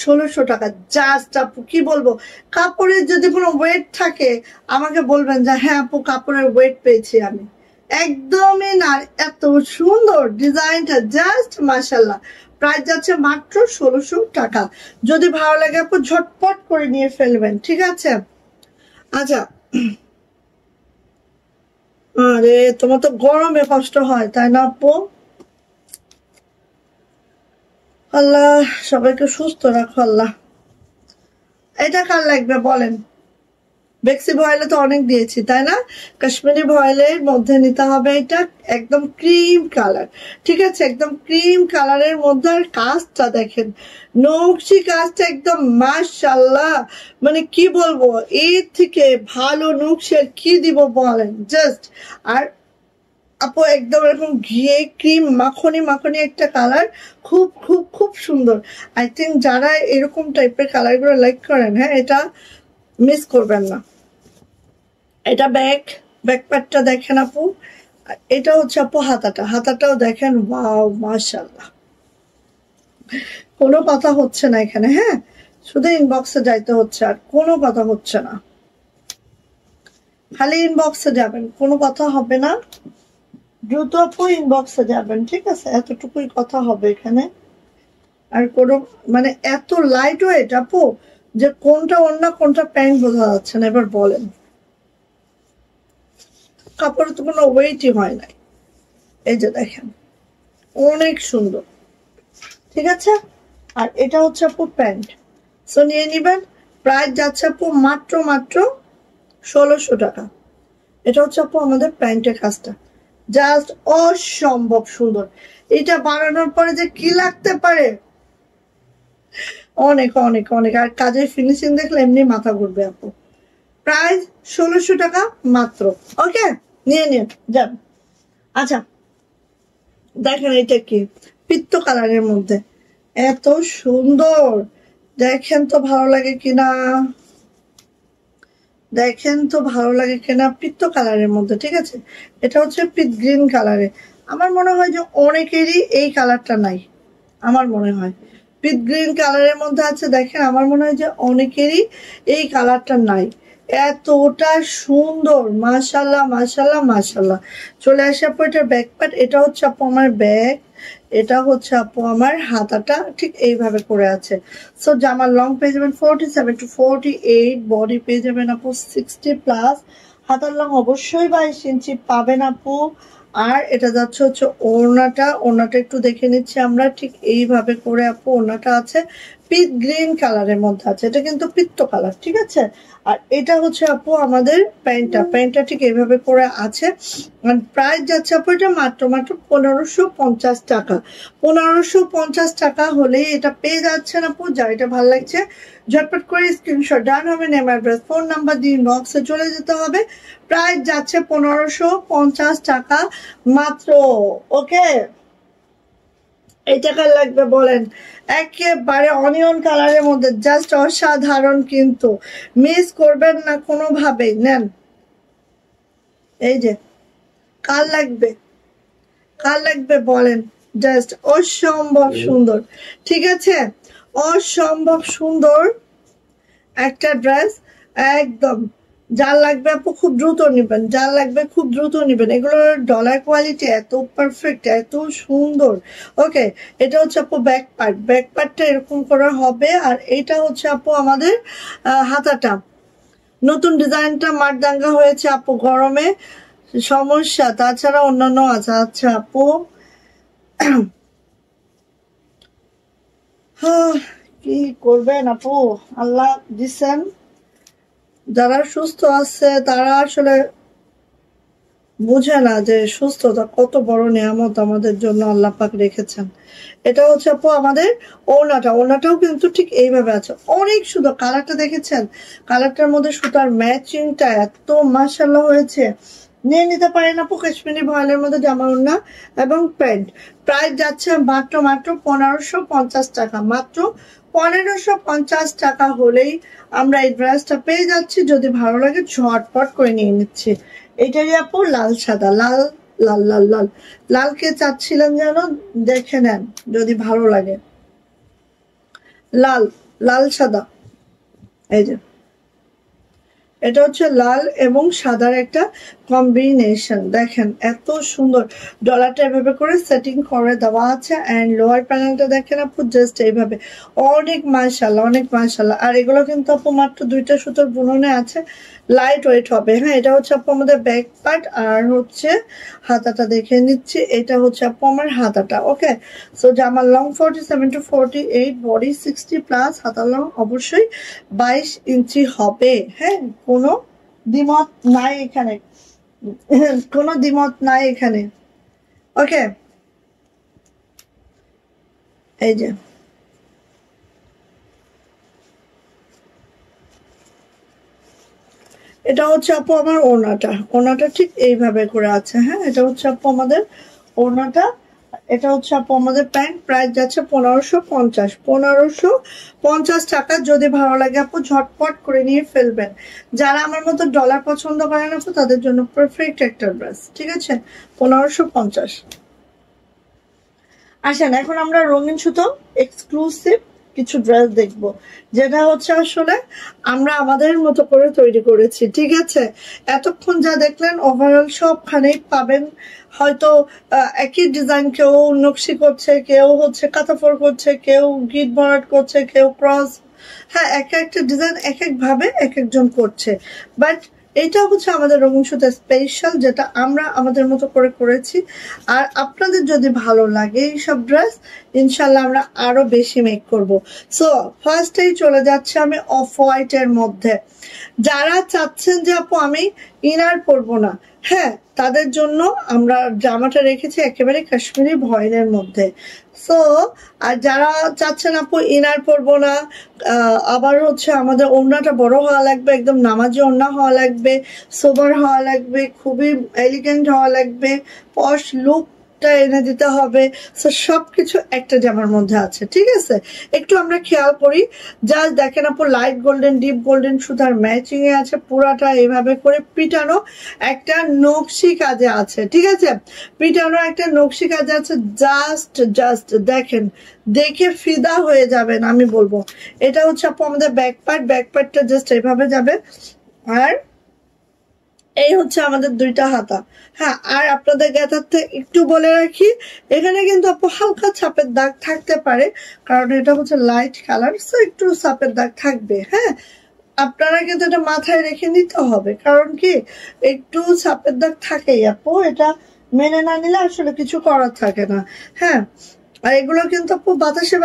1600 টাকা। জাস্ট আপু কি বলবো, কাপড়ের যদি কোনো ওয়েট থাকে আমাকে বলবেন যে হ্যাঁ আপু কাপড়ের ওয়েট পেয়েছি আমি। একদমই না, এত সুন্দর ডিজাইনটা, জাস্ট মাশাআল্লাহ। প্রাইস যাচ্ছে মাত্র 1600 টাকা। যদি ভালো লাগে আপু ঝটপট করে নিয়ে ফেলবেন, ঠিক আছে? আচ্ছা, আরে তোমার তো গরমে কষ্ট হয় তাই না আপু? আল্লাহ সবাইকে সুস্থ রাখো আল্লাহ। এটা কার লাগবে বলেন? বেক্সি ভয়েলে তো অনেক দিয়েছি তাই না? কাশ্মীরি ভয়েলের মধ্যে নিতে হবে এটা, একদম ক্রিম কালার, ঠিক আছে? একদম ক্রিম কালারের মধ্যে। আর কাজটা দেখেন, নকশি কাজটা একদম মাশাআল্লাহ, মানে কি বলবো, এর থেকে ভালো নকশি আর কি দিব বলেন? জাস্ট। আর আপু একদম এরকম ঘিয়ে ক্রিম মাখনি একটা কালার, খুব খুব খুব সুন্দর। আই থিঙ্ক যারা এরকম টাইপের কালার গুলো লাইক করেন, হ্যাঁ, এটা মিস করবেন না। এটা ব্যাক পার্টটা দেখেন আপু। এটা হচ্ছে আপু হাতাটাও দেখেন, ওয়াও মাশাআল্লাহ। কোনো কথা হচ্ছে না এখানে, হ্যাঁ, শুধু ইনবক্সে যাইতে হচ্ছে, আর কোনো কথা হচ্ছে না, খালি ইনবক্সে যাবেন, কোনো কথা হবে না। দ্রুত আপু ইনবক্সে যাবেন, ঠিক আছে? এতটুকুই কথা হবে এখানে। আর কোনো মানে এত লাইট ওয়েট আপু যে কোনটা ওড়না কোনটা প্যান্ট বোঝা যাচ্ছে না। এবার বলেন, কাপড়ে তো কোনো ওয়েটই হয় নাই। এই যে দেখেন, অনেক সুন্দর, ঠিক আছে? আর এটা হচ্ছে আপু প্যান্ট। সো নিয়ে নিবেন। প্রাইস যাচ্ছে আপু মাত্র 1600 টাকা। এটা হচ্ছে আপু আমাদের প্যান্টের কাজটা, জাস্ট অসম্ভব সুন্দর। এটা বানানোর পরে যে কি লাগতে পারে অনেক অনেক অনেক, আর কাজের ফিনিশিং দেখলে এমনি মাথা ঘুরবে আপু। প্রাইস 1600 টাকা মাত্র। ওকে, নিয়ে নিন যান। আচ্ছা দেখেন এটা কি, পিত্ত কালারের মধ্যে এত সুন্দর, দেখেন তো ভালো লাগে কিনা, দেখেন তো ভালো লাগে কিনা, পিত্ত কালারের মধ্যে, ঠিক আছে। এটা হচ্ছে পিট গ্রিন কালারে। আমার মনে হয় যে অনেকেরই এই কালারটা নাই, আমার মনে হয় পিট গ্রিন কালারের মধ্যে আছে। দেখেন আমার মনে হয় যে অনেকেরই এই কালারটা নাই। এতটা সুন্দর, মাশাল্লাহ মাশাল্লাহ মাশাল্লাহ। চলে আসে আপু এটার ব্যাক পার্ট, এটা হচ্ছে আপু আমার ব্যাক, এটা হচ্ছে আপু আমার হাতাটা ঠিক এইভাবে করে আছে। সো জামার লং পেয়ে যাবেন 47 to 48, বডি পেয়ে যাবেন আপু 60+, হাতার লং অবশ্যই 22 ইঞ্চি পাবেন আপু। আর এটা যাচ্ছে হচ্ছে ওড়নাটা, ওড়নাটা একটু দেখে নিচ্ছি আমরা, ঠিক এইভাবে করে আপু ওড়নাটা আছে, পিট গ্রিন কালারের মধ্যে আছে, এটা কিন্তু পিত্ত কালার, ঠিক আছে। আর এটা হচ্ছে আপু আমাদের প্যান্টটা, প্যান্টটা ঠিক এইভাবে করে আছে। প্রাইস যাচ্ছে আপু এটা মাত্র 1550 টাকা। 1550 টাকা হলেই এটা পেয়ে যাচ্ছেন আপু। যা এটা ভালো লাগছে ঝটপট করে স্ক্রিনশট ডান হবে, নেম অ্যাড্রেস ফোন নাম্বার দিয়ে ইনবক্সে চলে যেতে হবে। প্রাইস যাচ্ছে 1550 টাকা মাত্র। ওকে, এই টাকা লাগবে বলেন? একেবারে অনিয়ন কালারের মধ্যে জাস্ট অসাধারণ, কিন্তু মিস করবেন না কোনোভাবেই। নেন, এই যে কার লাগবে, কার লাগবে বলেন? জাস্ট অসম্ভব সুন্দর, ঠিক আছে, অসম্ভব সুন্দর একটা ড্রেস একদম। যার লাগবে আপু খুব দ্রুত নিবেন, যার লাগবে খুব দ্রুত নিবেন। এগুলোর ডলার কোয়ালিটি এত পারফেক্ট, এত সুন্দর। ওকে, এটা হচ্ছে আপু ব্যাক পার্ট, ব্যাক পার্টটা এরকম করা হবে। আর এটা হচ্ছে আপু আমাদের হাতাটা, নতুন ডিজাইনটা মারদাঙ্গা হয়েছে আপু, গরমে সমস্যা, তাছাড়া অন্যান্য আছে। আচ্ছা আপু কি করবেন আপু, আল্লাহ দিছেন, যারা সুস্থ আছে তারা আসলে বুঝে না যে সুস্থতা কত বড় নিয়ামত আমাদের জন্য আল্লাহ পাক রেখেছেন। এটা হচ্ছে আপু আমাদের ওড়নাটা, ওড়নাটাও কিন্তু ঠিক এইভাবে আছে, অনেক সুন্দর। কালারটা দেখেছেন, কালারটার মধ্যে সুতার ম্যাচিংটা এত মাশাআল্লাহ হয়েছে। নিয়ে নিতে পারেন আপু কাশ্মীরি ভয়েলের মধ্যে জামা, ওড়না এবং প্যান্ট। প্রাইস যাচ্ছে মাত্র 1550 টাকা, মাত্র 1550 টাকা হলেই আমরা এই ড্রেসটা পেয়ে যাচ্ছি। যদি ভালো লাগে ঝটপট করে নিয়ে নিচ্ছি। এটারই আপু লাল সাদা, লাল লাল লাল লাল লালকে চাচ্ছিলেন যেন, দেখে নেন যদি ভালো লাগে। লাল লাল সাদা, এই যে এটা হচ্ছে লাল এবং সাদার একটা কম্বিনেশন। দেখেন এত সুন্দর, ডলারটা এভাবে করে সেটিং করে দেওয়া আছে। অ্যান্ড লোয়ার প্যানেলটা দেখেন আপু জাস্ট এইভাবে, অনেক মাশাআল্লাহ, অনেক মাশাআল্লাহ। আর এগুলো কিন্তু আপু মাত্র 2টা সুতোর বুননে আছে, লাইট ওয়েট হবে। হ্যাঁ, এটা হচ্ছে আপু আমাদের ব্যাক পার্ট। আর হচ্ছে হাতাটা দেখে নিচ্ছি, এটা হচ্ছে আপু আমার হাতাটা। ওকে, সো জামার লং 47 to 48, বডি 60+, হাতার লং অবশ্যই 22 ইঞ্চি হবে। হ্যাঁ, কোনো দ্বিমত নাই এখানে, কোনো দ্বিমত নাই এখানে। ওকে, এই যে এটা হচ্ছে আপু আমার ওড়নাটা, ওড়নাটা ঠিক এইভাবে করে আছে। হ্যাঁ, এটা হচ্ছে আপু আমাদের ওড়নাটা, এটা হচ্ছে আপু আমাদের প্যান্ট। প্রাইস যাচ্ছে 1550, 1550 টাকা। যদি ভালো লাগে আপু ঝটপট করে নিয়ে ফেলবেন। যারা আমার মতো ডলার পছন্দ করেন আপু তাদের জন্য পারফেক্ট একটা ড্রেস, ঠিক আছে, 1550। আসেন এখন আমরা রঙিন সুতো এক্সক্লুসিভ কিছু ড্রেস দেখবো, যেটা হচ্ছে আসলে আমরা আমাদের মতো করে তৈরি করেছি, ঠিক আছে। এতক্ষণ যা দেখলেন ওভারঅল সবখানেই পাবেন হয়তো একই ডিজাইন, কেউ নকশি করছে, কেউ হচ্ছে কাঁথাফোড় করছে, কেউ গিট ভরাট করছে, কেউ ক্রস, হ্যাঁ এক একটা ডিজাইন এক এক ভাবে এক একজন করছে। বাট এটা হচ্ছে আমাদের রঙিন সুতা স্পেশাল, যেটা আমরা আমাদের মতো করে করেছি। আর আপনাদের যদি ভালো লাগে এইসব ড্রেস, ইনশাল্লাহ আমরা আরো বেশি মেক করব। সো ফার্স্টেই চলে যাচ্ছে আমি অফ হোয়াইট এর মধ্যে। যারা চাচ্ছেন যে আপু আমি ইনার পরবো না, হ্যাঁ, তাদের জন্য আমরা জামাটা রেখেছি একেবারে কাশ্মীরি ভয়েলের মধ্যে। সো আর যারা চাচ্ছেন আপু ইনার পরবো না, আবার হচ্ছে আমাদের ওড়নাটা বড় হওয়া লাগবে, একদম নামাজি ওড়না হওয়া লাগবে, সোবার হওয়া লাগবে, খুবই এলিগেন্ট হওয়া লাগবে, পশ লুক এনে দিতে হবে, সবকিছু একটা জামার মধ্যে আছে। ঠিক আছে, একটু আমরা খেয়াল করি। জাস্ট দেখেন আপু, লাইট গোল্ডেন ডিপ গোল্ডেন সুতার ম্যাচিং এ আছে, পুরাটা এইভাবে করে পিটানো একটা নকশি কাজে আছে। ঠিক আছে, পিটানো একটা নকশি কাজে আছে। জাস্ট দেখেন, দেখে ফিদা হয়ে যাবেন আমি বলবো। এটা হচ্ছে আপু আমাদের ব্যাক পার্টটা জাস্ট এইভাবে যাবে, আর এই হচ্ছে আমাদের দুইটা হাতা। হ্যাঁ, আর আপনাদের গেঁথাতে একটু বলে রাখি, এখানে কিন্তু আপু হালকা ছাপের দাগ থাকতে পারে, কারণ এটা হচ্ছে লাইট কালার, সো একটু ছাপের দাগ থাকবে। হ্যাঁ, আপনারা কিন্তু এটা মাথায় রেখে নিতে হবে, কারণ কি একটু ছাপের দাগ থাকেই আপু, এটা মেনে না নিলে আসলে কিছু করার থাকে না। হ্যাঁ, আর এগুলো কিন্তু আপু বাতাসে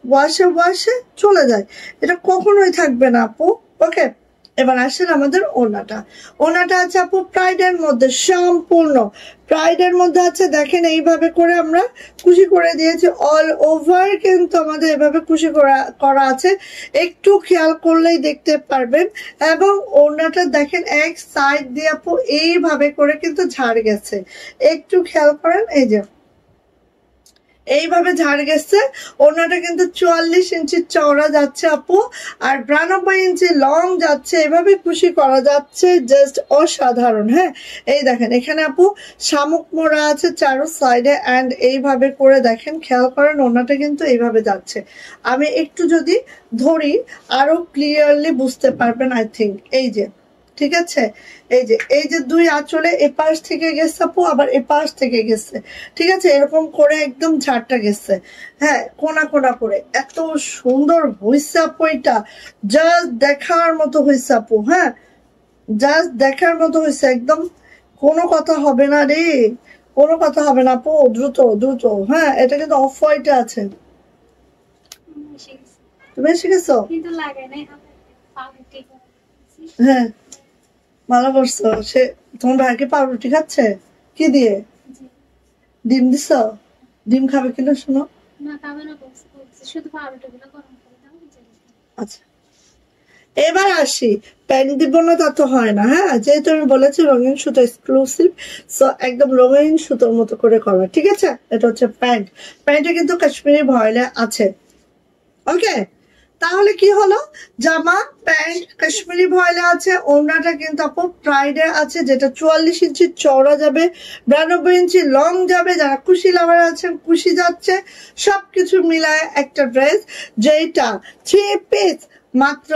ওয়াশে চলে যায়, এটা কখনোই থাকবে না আপু। ওকে, এবার আসেন আমাদের ওনাটা আছে আপু প্রাইডের মধ্যে, সম্পূর্ণ প্রাইডের মধ্যে আছে। দেখেন এইভাবে করে আমরা কুশি করে দিয়েছি, অল ওভার কিন্তু আমাদের এভাবে কুশি করা আছে, একটু খেয়াল করলেই দেখতে পারবেন। এবং ওনাটা দেখেন এক সাইড দিয়ে আপু এইভাবে করে কিন্তু ঝাড় গেছে, একটু খেয়াল করেন, এই যে এইভাবে ঝাড় গেছে। ওনাটা কিন্তু 44 ইঞ্চি চওড়া যাচ্ছে আপু, আর 92 ইঞ্চি লং যাচ্ছে, এভাবে খুশি করা যাচ্ছে, জাস্ট অসাধারণ। হ্যাঁ, এই দেখেন এখানে আপু শামুক মোড়া আছে চারো সাইডে, অ্যান্ড এইভাবে করে দেখেন, খেয়াল করেন ওনাটা কিন্তু এইভাবে যাচ্ছে। আমি একটু যদি ধরি আরো ক্লিয়ারলি বুঝতে পারবেন আই থিঙ্ক। এই যে ঠিক আছে, এই যে দুই আঁচলে এপাশ থেকে গেছে আপু, আবার এপাশ থেকে গেছে। ঠিক আছে, এরকম করে একদম ঝাড়টা গেছে। হ্যাঁ, কোনা করে এত সুন্দর হয়েছে আপু, এটা জাস্ট দেখার মতো হয়েছে আপু। হ্যাঁ, জাস্ট দেখার মতো হয়েছে, একদম কোনো কথা হবে না রে, কোনো কথা হবে না আপু, দ্রুত। হ্যাঁ, এটা কিন্তু অফ হোয়াইটে আছে, তুমি এসে গেছো? হ্যাঁ, ভালো করছো। সে তোমার ভাইকে পাউরুটি খাচ্ছে, কি দিয়ে? ডিম দিছ? ডিম খাবে কিনা শোনো। আচ্ছা, এবার আসি, প্যান্ট দিব না তা তো হয় না। হ্যাঁ, যেহেতু আমি বলেছি রঙিন সুতো এক্সক্লুসিভ, সো একদম রঙিন সুতোর মতো করে করবে। ঠিক আছে, এটা হচ্ছে প্যান্টে কিন্তু কাশ্মীরি ভয়েলে আছে। ওকে, তাহলে কি হলো, জামা প্যান্ট কাশ্মীরি ভয়েলে আছে, ওড়নাটা কিন্তু আপু প্রাইডে আছে, যেটা 44 ইঞ্চি চওড়া যাবে, 92 ইঞ্চি লং যাবে। যারা কুশি লাভার আছেন, কুশি যাচ্ছে, সবকিছু মিলায় একটা ড্রেস, যেটা 3 পিস মাত্র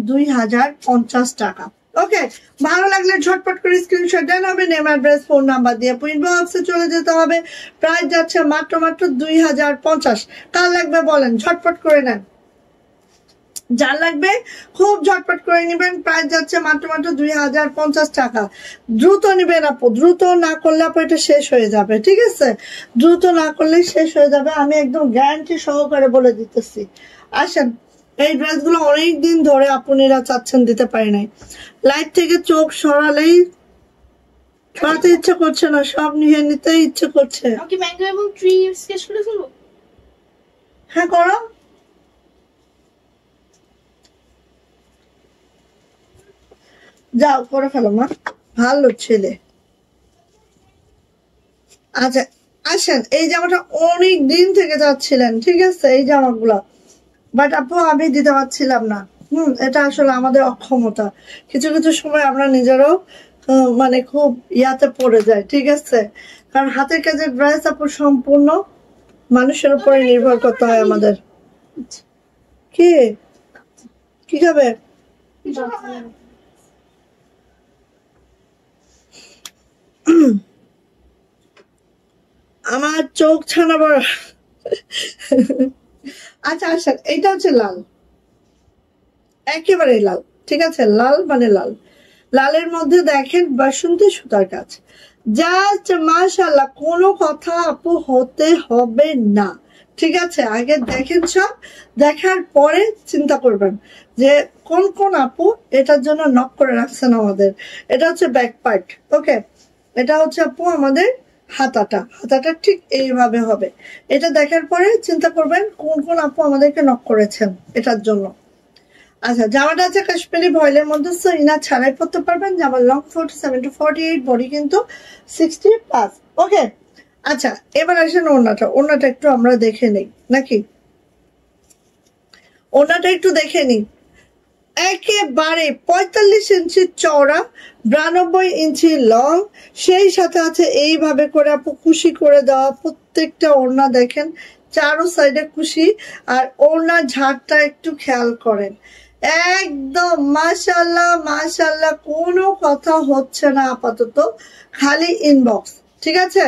2050 টাকা। ওকে, ভালো লাগলে ঝটপট করে স্ক্রিনশট দেন হবে, নেম অ্যাড্রেস ফোন নাম্বার দিয়ে ইনবক্সে চলে যেতে হবে। প্রাইস যাচ্ছে মাত্র 2050। কার লাগবে বলেন, ঝটপট করে নেন, যার লাগবে খুব ঝটপট করে নিবেন। প্রাইস যাচ্ছে মাত্র 2050 টাকা। দ্রুত নিবেন আপু, দ্রুত না করলে আপু এটা শেষ হয়ে যাবে। ঠিক আছে, দ্রুত না করলে শেষ হয়ে যাবে, আমি একদম গ্যারান্টি সহকারে বলে দিতেছি। আসেন, এই ড্রেসগুলো অনেকদিন ধরে আপুনিরা চাচ্ছেন, দিতে পারি নাই। লাইট থেকে চোখ সরালেই সরাতে ইচ্ছে করছে না, সব নিয়ে নিতে ইচ্ছে করছে। হ্যাঁ, করো। যাও করে ফেলো মা, ভালো ছেলে। আচ্ছা, আসেন, এই জামাটা অনেক দিন থেকে যাচ্ছিলেন। ঠিক আছে, এই জামাগুলা, বাট আপু আমি দিতে পারছিলাম না। এটা আসলে আমাদের অক্ষমতা, কিছু সময় আমরা নিজেরাও মানে খুব ইয়াতে পড়ে যায়। ঠিক আছে, কারণ হাতের কাজের ড্রেস আপু সম্পূর্ণ মানুষের উপরে নির্ভর করতে হয় আমাদের। কি খাবে? আমার চোখ ছানা বড়। আচ্ছা, এইটা হচ্ছে লাল, একেবারে লাল। ঠিক আছে, লাল মানে লাল, লালের মধ্যে দেখেন বাসন্তী সুতার কাজ, জাস্ট মাশাআল্লাহ, কোনো কথা আপু হতে হবে না। ঠিক আছে, আগে দেখেন সব, দেখার পরে চিন্তা করবেন যে কোন কোন আপু এটার জন্য নক করে রাখছেন আমাদের। এটা হচ্ছে ব্যাক পার্ট, ওকে। এটা হচ্ছে আপু আমাদের হাতাটা ঠিক এইভাবে হবে। এটা দেখার পরে চিন্তা করবেন কোন কোন আপু আমাদেরকে নক করেছেন এটার জন্য। আচ্ছা, জামাটা আছে কাশ্মীরি ভয়েলের মধ্যে, সো ইনা ছাড়াই পড়তে পারবেন। জামার লং 47 to 48, বডি কিন্তু 60+, ওকে। আচ্ছা, এবার আসেন ওড়নাটা একটু আমরা দেখে নিই নাকি, ওড়নাটা একটু দেখে নিই। একেবারে 45 ইঞ্চি চওড়া, 92 ইঞ্চি লং, সেই সাথে আছে এইভাবে করে আপু কুশি করে দেওয়া। প্রত্যেকটা ওড়না দেখেন চারো সাইডে কুশি, আর ওড়নার ঝাড়টা একটু খেয়াল করেন, একদম মাশাআল্লাহ মাশাআল্লাহ, কোনো কথা হচ্ছে না আপাতত, খালি ইনবক্স, ঠিক আছে?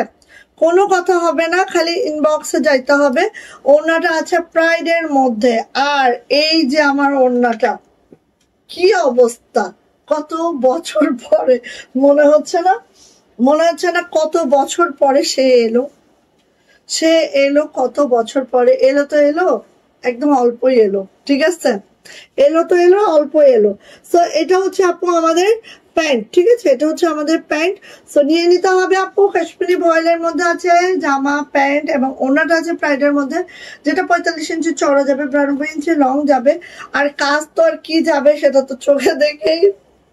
কোনো কথা হবে না, খালি ইনবক্সে যাইতে হবে। ওড়নাটা আছে প্রাইডের মধ্যে, আর এই যে আমার ওড়নাটা কি অবস্থা, কত বছর পরে, মনে হচ্ছে না কত বছর পরে সে এলো কত বছর পরে এলো, তো এলো একদম অল্পই এলো, ঠিক আছে? অল্প এলো। সো এটা হচ্ছে আপু আমাদের প্যান্ট, ঠিক আছে? এটা হচ্ছে আমাদের প্যান্ট। সো নিয়ে নিতে হবে আপু। কাশ্মীরি ভয়েলের মধ্যে আছে জামা, প্যান্ট এবং ওড়নাটা আছে প্রাইডের মধ্যে, যেটা 45 ইঞ্চি চড়া যাবে, 92 ইঞ্চি লং যাবে। আর কাজ তো আর কি যাবে, সেটা তো চোখে দেখেই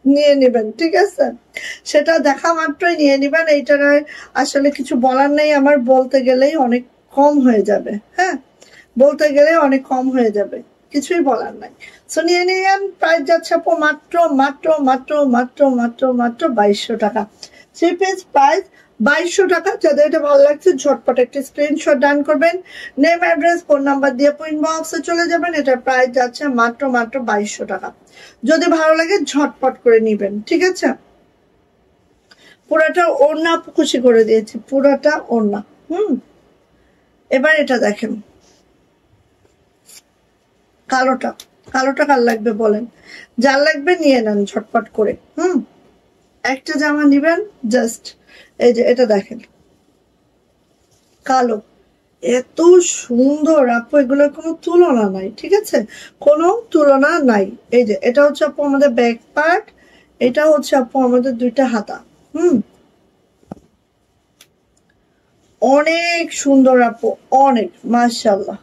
নিয়ে নিবেন, ঠিক আছে? সেটা দেখা মাত্রই নিয়ে নিবেন। এইটার আসলে কিছু বলার নেই আমার, বলতে গেলেই অনেক কম হয়ে যাবে, হ্যাঁ, বলতে গেলে অনেক কম হয়ে যাবে, কিছুই বলার নাই। সো নিয়ে নিন। প্রাইস যাচ্ছে আপু মাত্র 2200 টাকা। 3 পিস প্রাইস 2200 টাকা। যাদের এটা ভালো লাগছে ঝটপট একটি স্ক্রিনশট ডান করবেন, নেম, অ্যাড্রেস, ফোন নাম্বার দিয়ে ইনবক্সে চলে যাবেন। এটার প্রাইস যাচ্ছে মাত্র 2200 টাকা। যদি ভালো লাগে ঝটপট করে নিবেন, ঠিক আছে? পুরাটা ওড়না খুশি করে দিয়েছি, পুরাটা ওড়না। এবার এটা দেখেন, কালোটা কার লাগবে বলেন? যার লাগবে নিয়ে নেন ঝটপট করে। একটা জামা নিবেন, জাস্ট এই যে এটা দেখেন কালো, এত সুন্দর আপু, এগুলোর কোনো তুলনা নাই, ঠিক আছে? কোনো তুলনা নাই। এই যে এটা হচ্ছে আপু আমাদের ব্যাক পার্ট, এটা হচ্ছে আপু আমাদের দুইটা হাতা। অনেক সুন্দর আপু, অনেক মাশাআল্লাহ।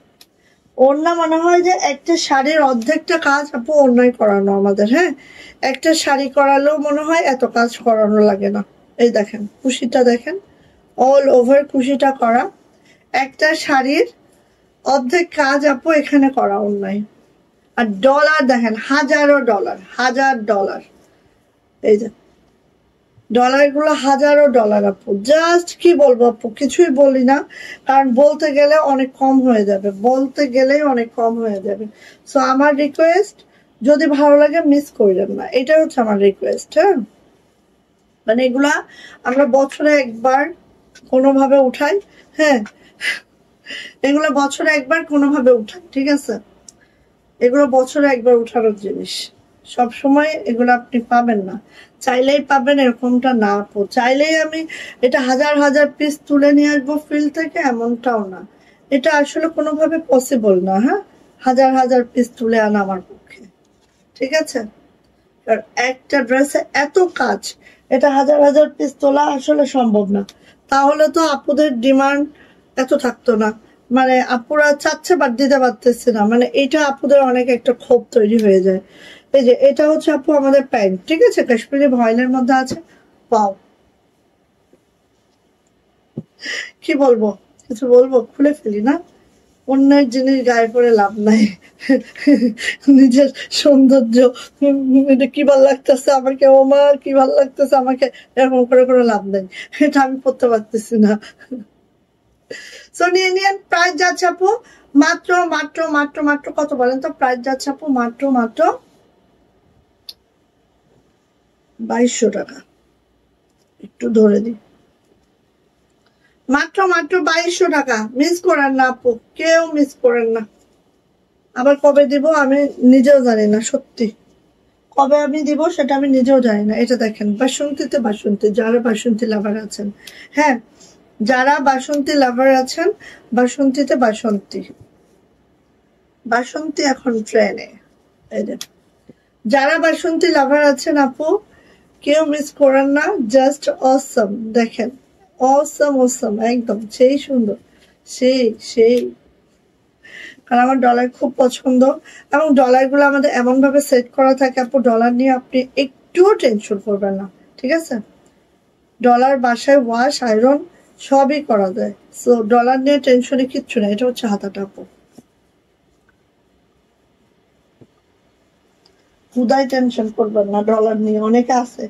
ওড়না মনে হয় যে একটা শাড়ির অর্ধেকটা কাজ আপু ওড়নায় করানো আমাদের, হ্যাঁ। একটা শাড়ি করালেও মনে হয় এত কাজ করানো লাগে না। এই দেখেন কুশিটা দেখেন, অল ওভার কুশিটা করা, একটা শাড়ির অর্ধেক কাজ আপু এখানে করা ওড়নায়। আর ডলার দেখেন, হাজার ডলার, এই যে ডলার গুলো হাজারো ডলার আপু। জাস্ট কি বলবো আপু, কিছুই বলি না, কারণ বলতে গেলে অনেক কম হয়ে যাবে, সো আমার রিকোয়েস্ট, যদি ভালো লাগে মিস করবেন না, এটাই হচ্ছে আমার রিকোয়েস্ট, হ্যাঁ। মানে এগুলা আমরা বছরে একবার কোনোভাবে উঠাই, হ্যাঁ, এগুলো বছরে একবার কোনোভাবে উঠাই, ঠিক আছে? এগুলো বছরে একবার উঠানোর জিনিস, সব সময় এগুলো আপনি পাবেন না, চাইলেই পাবেন এরকমটা না আপু। চাইলেই আমি এটা হাজার পিস তুলে নিয়ে আসবো ফিল থেকে, এমনটাও না। এটা আসলে কোনোভাবে পসিবল না, হ্যাঁ, হাজার পিস তুলে আনা আমার পক্ষে, ঠিক আছে? কারণ একটা ড্রেসে এত কাজ, এটা হাজার পিস তোলা আসলে সম্ভব না। তাহলে তো আপুদের ডিমান্ড এত থাকতো না, মানে আপুরা চাচ্ছে বাদ দিতে পারতেছে না, মানে এটা আপুদের অনেক একটা ক্ষোভ তৈরি হয়ে যায়। এই যে এটা হচ্ছে আপু আমাদের প্যান্ট, ঠিক আছে? কাশ্মীরি ভয়েলের মধ্যে আছে। পাও কি বলবো, কিছু বলবো, খুলে ফেলি না। অন্যের জিনিস গায়ে পরে লাভ নাই, নিজের সৌন্দর্য, এটা কি ভাল লাগতেছে আমাকে, ও মা কি ভাল লাগতেছে আমাকে, এরকম করে লাভ নাই, এটা আমি পড়তে পারতেছি না। সো নিয়ে নিন। প্রাইস যাচ্ছে আপু মাত্র কত বলেন তো? প্রাইস যাচ্ছে আপু মাত্র 2200 টাকা। একটু ধরে দিই, মাত্র 2200 টাকা। মিস করেন না আপু, কেউ মিস করেন না। আবার কবে দিব আমি নিজেও জানি না, সত্যি কবে আমি দিব সেটা আমি নিজেও জানি না। এটা দেখেন বাসন্তী, যারা বাসন্তী লাভার আছেন, হ্যাঁ, যারা বাসন্তী লাভার আছেন, বাসন্তীতে বাসন্তী এখন ট্রেনে। এই যে যারা বাসন্তী লাভার আছেন আপু, কেউ মিস করেন না, জাস্ট অসম। দেখেন অসম একদম সেই সুন্দর, সেই কারণ আমার ডলার খুব পছন্দ, এবং ডলার গুলো আমাদের এমন ভাবে সেট করা থাকে আপু, ডলার নিয়ে আপনি একটুও টেনশন করবেন না, ঠিক আছে? ডলার বাসায় ওয়াশ আয়রন সবই করা যায়, সো ডলার নিয়ে টেনশনে কিচ্ছু না। এটা হচ্ছে হাতাটা আপু, খুদাই টেনশন করবেন না ডলার নিয়ে। অনেকে আছে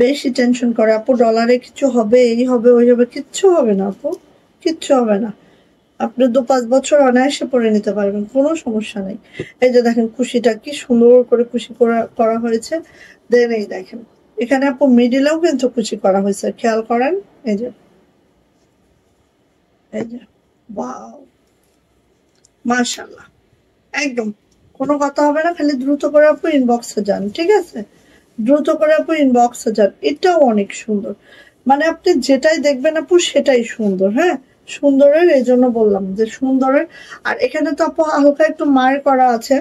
বেশি টেনশন করে আপু, ডলারে কিছু হবে, এই হবে ওই হবে, কিচ্ছু হবে না আপু, কিচ্ছু হবে না। আপনি 2-5 বছর অনায়াসে পরে নিতে পারবেন, কোনো সমস্যা নেই। এই যে দেখেন কুশিটা কি সুন্দর করে কুশি করা হয়েছে। দেন এই দেখেন এখানে আপু মিডিলেও কিন্তু কুচি করা হয়েছে, খেয়াল করেন। এই যে ওয়াও মাশাআল্লাহ, একদম কোনো কথা হবে না। খালি দ্রুত করে আপু ইনবক্সে যান, ঠিক আছে? দ্রুত করে আপু ইনবক্সে যান। এটাও অনেক সুন্দর, মানে আপনি যেটাই দেখবেন আপু সেটাই সুন্দর। হ্যাঁ, সুন্দরের এই জন্য বললাম যে সুন্দরের। আর এখানে তো আপু হালকা একটু মার করা আছে,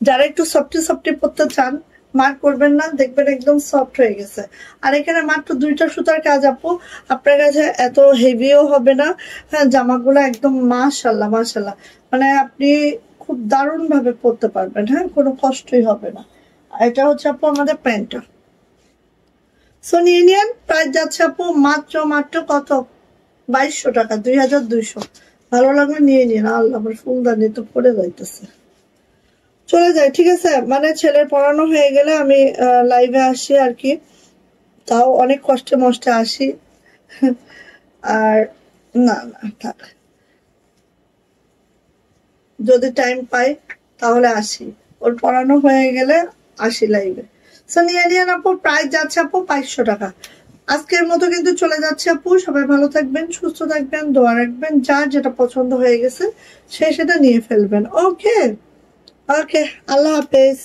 যারা একটু সফটি পড়তে চান মার্ক করবেন না, দেখবেন একদম সফট হয়ে গেছে। আর এখানে মাত্র 2টা সুতার কাজ আপু, আপনার কাছে এত হেভিও হবে না। হ্যাঁ, জামাগুলো একদম মাশাআল্লাহ, মানে আপনি খুব দারুণ ভাবে পরতে পারবেন। হ্যাঁ, কোনো কষ্টই হবে না। এটা হচ্ছে আপু আমাদের প্যান্টটা। সো নিয়ে নিন, প্রাইস যাচ্ছে আপু মাত্র কত, 2200 টাকা, 2200। ভালো লাগলে নিয়ে নিন। আল্লাহ, আমার ফুলদানি তো পড়ে যাইতেছে, চলে যায়, ঠিক আছে? মানে ছেলের পড়ানো হয়ে গেলে আমি লাইভে আসি আর কি, তাও অনেক কষ্টে মষ্টে আসি। আর না থাক, যদি টাইম পাই তাহলে আসি, ওর পড়ানো হয়ে গেলে আসি লাইভে। সো নিয়ে নিন আপু, প্রাইস যাচ্ছে আপু 2200 টাকা। আজকের মতো কিন্তু চলে যাচ্ছে আপু, সবাই ভালো থাকবেন, সুস্থ থাকবেন, দোয়া রাখবেন। যার যেটা পছন্দ হয়ে গেছে সে সেটা নিয়ে ফেলবেন। ওকে, আল্লাহ হাফেজ।